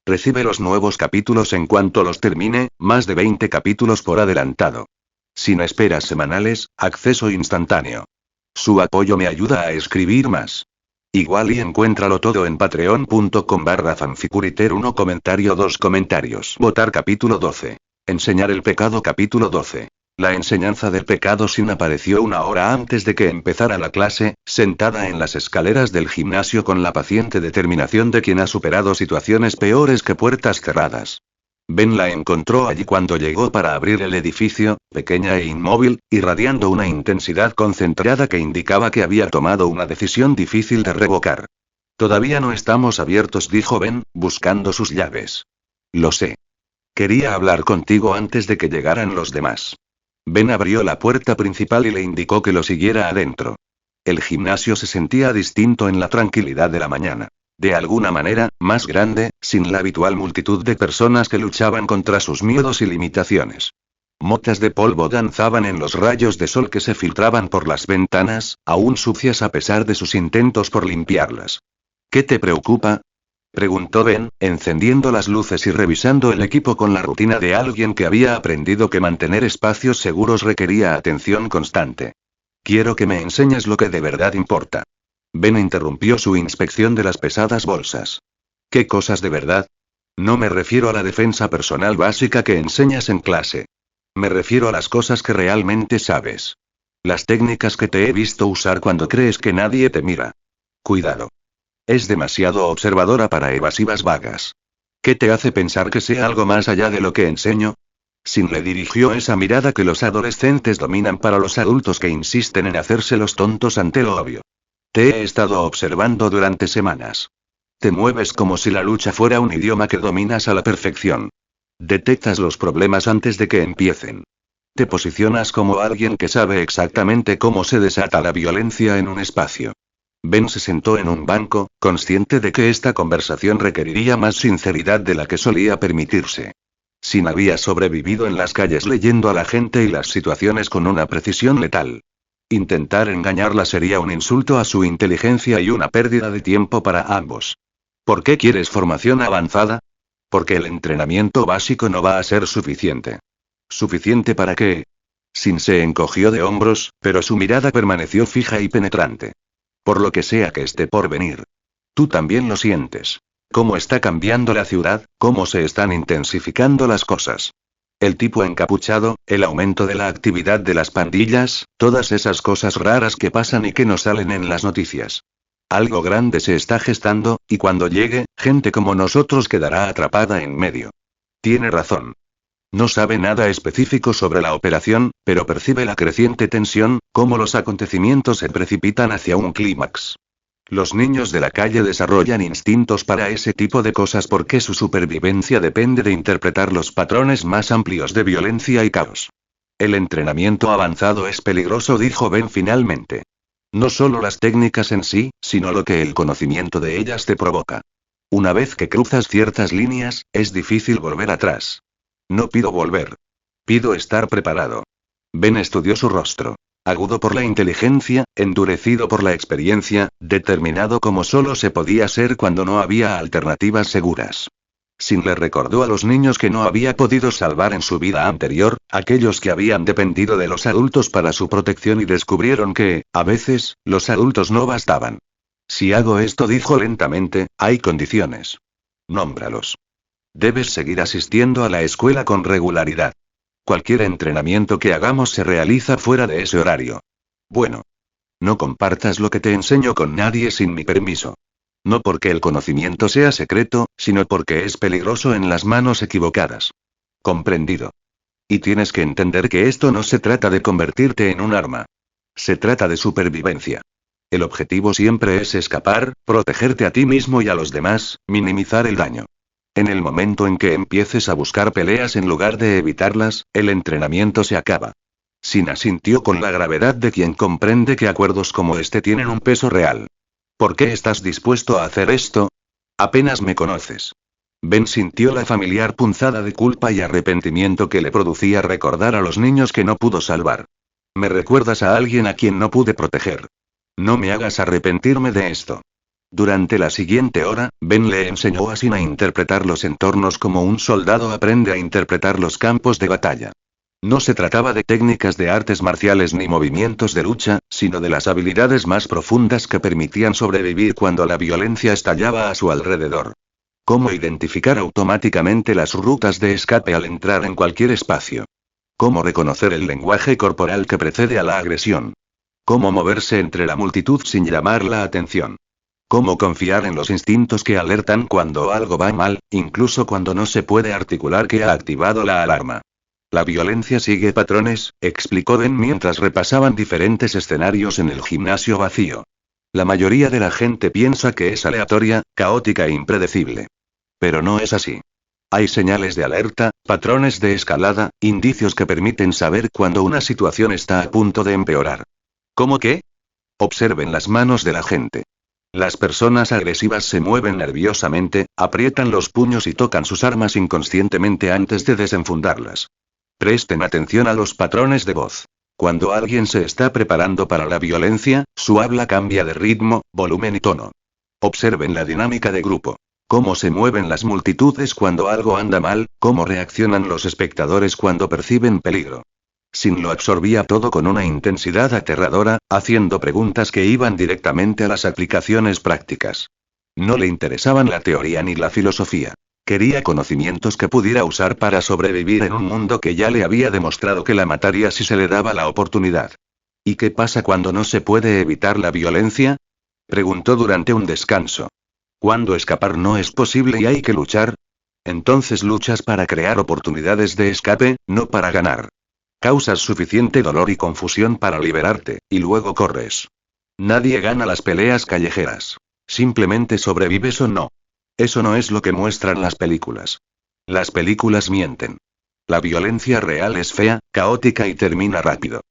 Recibe los nuevos capítulos en cuanto los termine, más de 20 capítulos por adelantado. Sin esperas semanales, acceso instantáneo. Su apoyo me ayuda a escribir más. Igual y encuéntralo todo en patreon.com/fanfiguriter1 comentario 2 comentarios. Votar capítulo 12. Enseñar el pecado capítulo 12. La enseñanza del pecado sin apareció una hora antes de que empezara la clase, sentada en las escaleras del gimnasio con la paciente determinación de quien ha superado situaciones peores que puertas cerradas. Ben la encontró allí cuando llegó para abrir el edificio, pequeña e inmóvil, irradiando una intensidad concentrada que indicaba que había tomado una decisión difícil de revocar. Todavía no estamos abiertos, dijo Ben, buscando sus llaves. Lo sé. Quería hablar contigo antes de que llegaran los demás. Ben abrió la puerta principal y le indicó que lo siguiera adentro. El gimnasio se sentía distinto en la tranquilidad de la mañana. De alguna manera, más grande, sin la habitual multitud de personas que luchaban contra sus miedos y limitaciones. Motas de polvo danzaban en los rayos de sol que se filtraban por las ventanas, aún sucias a pesar de sus intentos por limpiarlas. ¿Qué te preocupa?, preguntó Ben, encendiendo las luces y revisando el equipo con la rutina de alguien que había aprendido que mantener espacios seguros requería atención constante. Quiero que me enseñes lo que de verdad importa. Ben interrumpió su inspección de las pesadas bolsas. ¿Qué cosas de verdad? No me refiero a la defensa personal básica que enseñas en clase. Me refiero a las cosas que realmente sabes. Las técnicas que te he visto usar cuando crees que nadie te mira. Cuidado. Es demasiado observadora para evasivas vagas. ¿Qué te hace pensar que sea algo más allá de lo que enseño? Sin le dirigió esa mirada que los adolescentes dominan para los adultos que insisten en hacerse los tontos ante lo obvio. Te he estado observando durante semanas. Te mueves como si la lucha fuera un idioma que dominas a la perfección. Detectas los problemas antes de que empiecen. Te posicionas como alguien que sabe exactamente cómo se desata la violencia en un espacio. Ben se sentó en un banco, consciente de que esta conversación requeriría más sinceridad de la que solía permitirse. Sin había sobrevivido en las calles leyendo a la gente y las situaciones con una precisión letal. Intentar engañarla sería un insulto a su inteligencia y una pérdida de tiempo para ambos. ¿Por qué quieres formación avanzada? Porque el entrenamiento básico no va a ser suficiente. ¿Suficiente para qué? Sin se encogió de hombros, pero su mirada permaneció fija y penetrante. Por lo que sea que esté por venir. Tú también lo sientes. ¿Cómo está cambiando la ciudad? ¿Cómo se están intensificando las cosas? El tipo encapuchado, el aumento de la actividad de las pandillas, todas esas cosas raras que pasan y que no salen en las noticias. Algo grande se está gestando, y cuando llegue, gente como nosotros quedará atrapada en medio. Tiene razón. No sabe nada específico sobre la operación, pero percibe la creciente tensión, cómo los acontecimientos se precipitan hacia un clímax. Los niños de la calle desarrollan instintos para ese tipo de cosas porque su supervivencia depende de interpretar los patrones más amplios de violencia y caos. El entrenamiento avanzado es peligroso, dijo Ben finalmente. No solo las técnicas en sí, sino lo que el conocimiento de ellas te provoca. Una vez que cruzas ciertas líneas, es difícil volver atrás. No pido volver. Pido estar preparado. Ben estudió su rostro. Agudo por la inteligencia, endurecido por la experiencia, determinado como solo se podía ser cuando no había alternativas seguras. Sin le recordó a los niños que no había podido salvar en su vida anterior, aquellos que habían dependido de los adultos para su protección y descubrieron que, a veces, los adultos no bastaban. Si hago esto, dijo lentamente, hay condiciones. Nómbralos. Debes seguir asistiendo a la escuela con regularidad. Cualquier entrenamiento que hagamos se realiza fuera de ese horario. Bueno. No compartas lo que te enseño con nadie sin mi permiso. No porque el conocimiento sea secreto, sino porque es peligroso en las manos equivocadas. Comprendido. Y tienes que entender que esto no se trata de convertirte en un arma. Se trata de supervivencia. El objetivo siempre es escapar, protegerte a ti mismo y a los demás, minimizar el daño. En el momento en que empieces a buscar peleas en lugar de evitarlas, el entrenamiento se acaba. Sin asintió con la gravedad de quien comprende que acuerdos como este tienen un peso real. ¿Por qué estás dispuesto a hacer esto? Apenas me conoces. Ben sintió la familiar punzada de culpa y arrepentimiento que le producía recordar a los niños que no pudo salvar. Me recuerdas a alguien a quien no pude proteger. No me hagas arrepentirme de esto. Durante la siguiente hora, Ben le enseñó a Sin a interpretar los entornos como un soldado aprende a interpretar los campos de batalla. No se trataba de técnicas de artes marciales ni movimientos de lucha, sino de las habilidades más profundas que permitían sobrevivir cuando la violencia estallaba a su alrededor. Cómo identificar automáticamente las rutas de escape al entrar en cualquier espacio. Cómo reconocer el lenguaje corporal que precede a la agresión. Cómo moverse entre la multitud sin llamar la atención. Cómo confiar en los instintos que alertan cuando algo va mal, incluso cuando no se puede articular que ha activado la alarma. La violencia sigue patrones, explicó Ben mientras repasaban diferentes escenarios en el gimnasio vacío. La mayoría de la gente piensa que es aleatoria, caótica e impredecible. Pero no es así. Hay señales de alerta, patrones de escalada, indicios que permiten saber cuando una situación está a punto de empeorar. ¿Cómo qué? Observen las manos de la gente. Las personas agresivas se mueven nerviosamente, aprietan los puños y tocan sus armas inconscientemente antes de desenfundarlas. Presten atención a los patrones de voz. Cuando alguien se está preparando para la violencia, su habla cambia de ritmo, volumen y tono. Observen la dinámica de grupo. Cómo se mueven las multitudes cuando algo anda mal, cómo reaccionan los espectadores cuando perciben peligro. Sin lo absorbía todo con una intensidad aterradora, haciendo preguntas que iban directamente a las aplicaciones prácticas. No le interesaban la teoría ni la filosofía. Quería conocimientos que pudiera usar para sobrevivir en un mundo que ya le había demostrado que la mataría si se le daba la oportunidad. ¿Y qué pasa cuando no se puede evitar la violencia? Preguntó durante un descanso. ¿Cuándo escapar no es posible y hay que luchar? Entonces luchas para crear oportunidades de escape, no para ganar. Causas suficiente dolor y confusión para liberarte, y luego corres. Nadie gana las peleas callejeras. Simplemente sobrevives o no. Eso no es lo que muestran las películas. Las películas mienten. La violencia real es fea, caótica y termina rápido.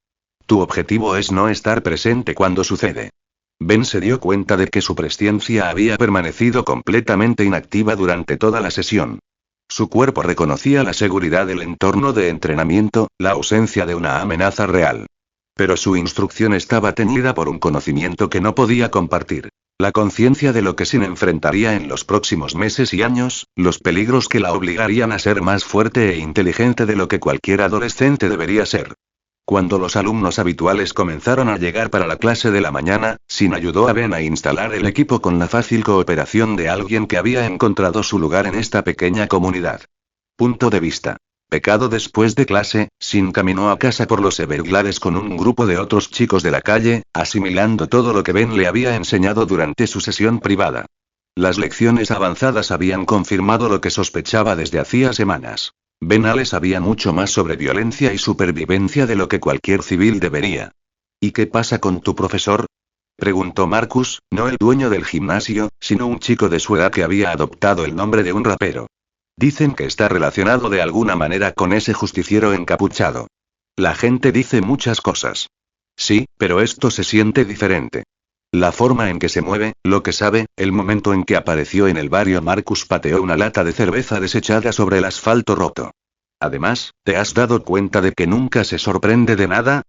Tu objetivo es no estar presente cuando sucede. Ben se dio cuenta de que su presciencia había permanecido completamente inactiva durante toda la sesión. Su cuerpo reconocía la seguridad del entorno de entrenamiento, la ausencia de una amenaza real. Pero su instrucción estaba teñida por un conocimiento que no podía compartir. La conciencia de lo que se enfrentaría en los próximos meses y años, los peligros que la obligarían a ser más fuerte e inteligente de lo que cualquier adolescente debería ser. Cuando los alumnos habituales comenzaron a llegar para la clase de la mañana, Sin ayudó a Ben a instalar el equipo con la fácil cooperación de alguien que había encontrado su lugar en esta pequeña comunidad. Punto de vista. Pecado después de clase, Sin caminó a casa por los Everglades con un grupo de otros chicos de la calle, asimilando todo lo que Ben le había enseñado durante su sesión privada. Las lecciones avanzadas habían confirmado lo que sospechaba desde hacía semanas. Ben Ale sabía mucho más sobre violencia y supervivencia de lo que cualquier civil debería. ¿Y qué pasa con tu profesor? Preguntó Marcus, no el dueño del gimnasio, sino un chico de su edad que había adoptado el nombre de un rapero. Dicen que está relacionado de alguna manera con ese justiciero encapuchado. La gente dice muchas cosas. Sí, pero esto se siente diferente. La forma en que se mueve, lo que sabe, el momento en que apareció en el barrio. Marcus pateó una lata de cerveza desechada sobre el asfalto roto. Además, ¿te has dado cuenta de que nunca se sorprende de nada?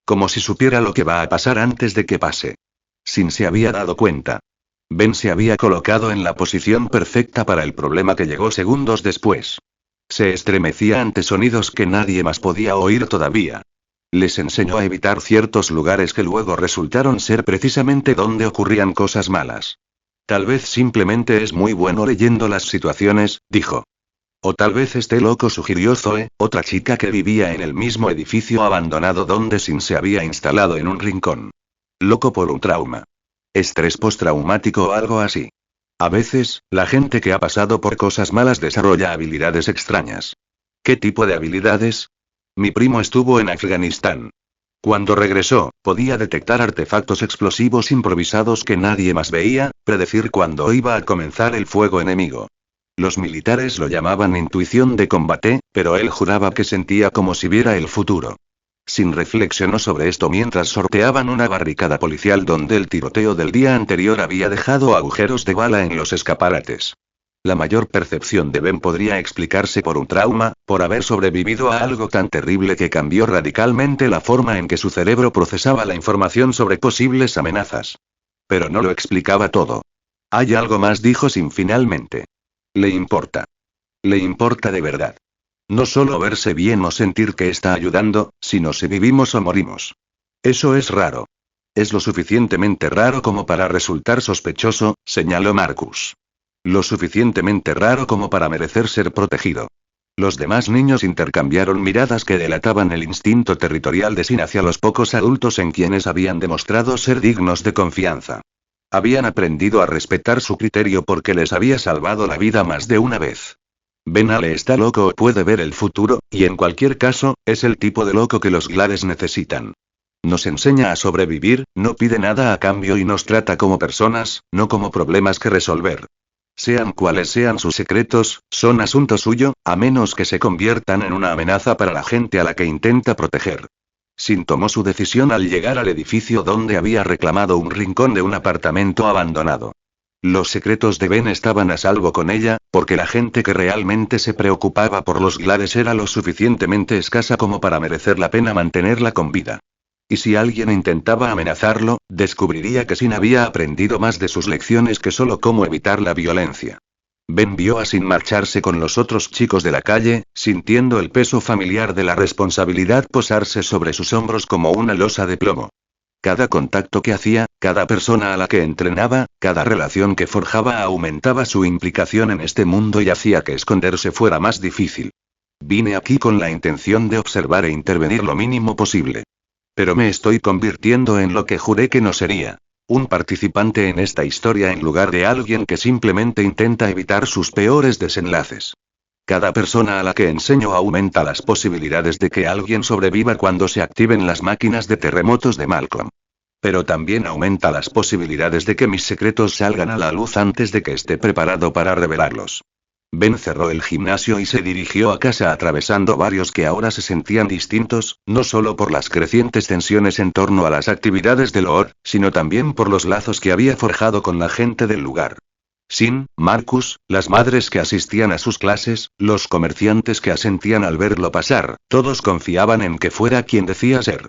Como si supiera lo que va a pasar antes de que pase. Sin se había dado cuenta. Ben se había colocado en la posición perfecta para el problema que llegó segundos después. Se estremecía ante sonidos que nadie más podía oír todavía. Les enseñó a evitar ciertos lugares que luego resultaron ser precisamente donde ocurrían cosas malas. Tal vez simplemente es muy bueno leyendo las situaciones, dijo. O tal vez esté loco, sugirió Zoe, otra chica que vivía en el mismo edificio abandonado donde Sin se había instalado en un rincón. Loco por un trauma. Estrés postraumático o algo así. A veces, la gente que ha pasado por cosas malas desarrolla habilidades extrañas. ¿Qué tipo de habilidades? Mi primo estuvo en Afganistán. Cuando regresó, podía detectar artefactos explosivos improvisados que nadie más veía, predecir cuándo iba a comenzar el fuego enemigo. Los militares lo llamaban intuición de combate, pero él juraba que sentía como si viera el futuro. Sin reflexionó sobre esto mientras sorteaban una barricada policial donde el tiroteo del día anterior había dejado agujeros de bala en los escaparates. La mayor percepción de Ben podría explicarse por un trauma, por haber sobrevivido a algo tan terrible que cambió radicalmente la forma en que su cerebro procesaba la información sobre posibles amenazas. Pero no lo explicaba todo. Hay algo más, dijo Sin finalmente. Le importa. Le importa de verdad. No solo verse bien o sentir que está ayudando, sino si vivimos o morimos. Eso es raro. Es lo suficientemente raro como para resultar sospechoso, señaló Marcus. Lo suficientemente raro como para merecer ser protegido. Los demás niños intercambiaron miradas que delataban el instinto territorial de Sin hacia los pocos adultos en quienes habían demostrado ser dignos de confianza. Habían aprendido a respetar su criterio porque les había salvado la vida más de una vez. Ben Ale está loco o puede ver el futuro, y en cualquier caso, es el tipo de loco que los Glades necesitan. Nos enseña a sobrevivir, no pide nada a cambio y nos trata como personas, no como problemas que resolver. Sean cuales sean sus secretos, son asunto suyo, a menos que se conviertan en una amenaza para la gente a la que intenta proteger. Sin tomó su decisión al llegar al edificio donde había reclamado un rincón de un apartamento abandonado. Los secretos de Ben estaban a salvo con ella, porque la gente que realmente se preocupaba por los Glades era lo suficientemente escasa como para merecer la pena mantenerla con vida. Y si alguien intentaba amenazarlo, descubriría que Sin había aprendido más de sus lecciones que solo cómo evitar la violencia. Ben vio a Sin marcharse con los otros chicos de la calle, sintiendo el peso familiar de la responsabilidad posarse sobre sus hombros como una losa de plomo. Cada contacto que hacía, cada persona a la que entrenaba, cada relación que forjaba aumentaba su implicación en este mundo y hacía que esconderse fuera más difícil. Vine aquí con la intención de observar e intervenir lo mínimo posible. Pero me estoy convirtiendo en lo que juré que no sería. Un participante en esta historia en lugar de alguien que simplemente intenta evitar sus peores desenlaces. Cada persona a la que enseño aumenta las posibilidades de que alguien sobreviva cuando se activen las máquinas de terremotos de Malcolm. Pero también aumenta las posibilidades de que mis secretos salgan a la luz antes de que esté preparado para revelarlos. Ben cerró el gimnasio y se dirigió a casa atravesando barrios que ahora se sentían distintos, no solo por las crecientes tensiones en torno a las actividades de Lord, sino también por los lazos que había forjado con la gente del lugar. Sin, Marcus, las madres que asistían a sus clases, los comerciantes que asentían al verlo pasar, todos confiaban en que fuera quien decía ser.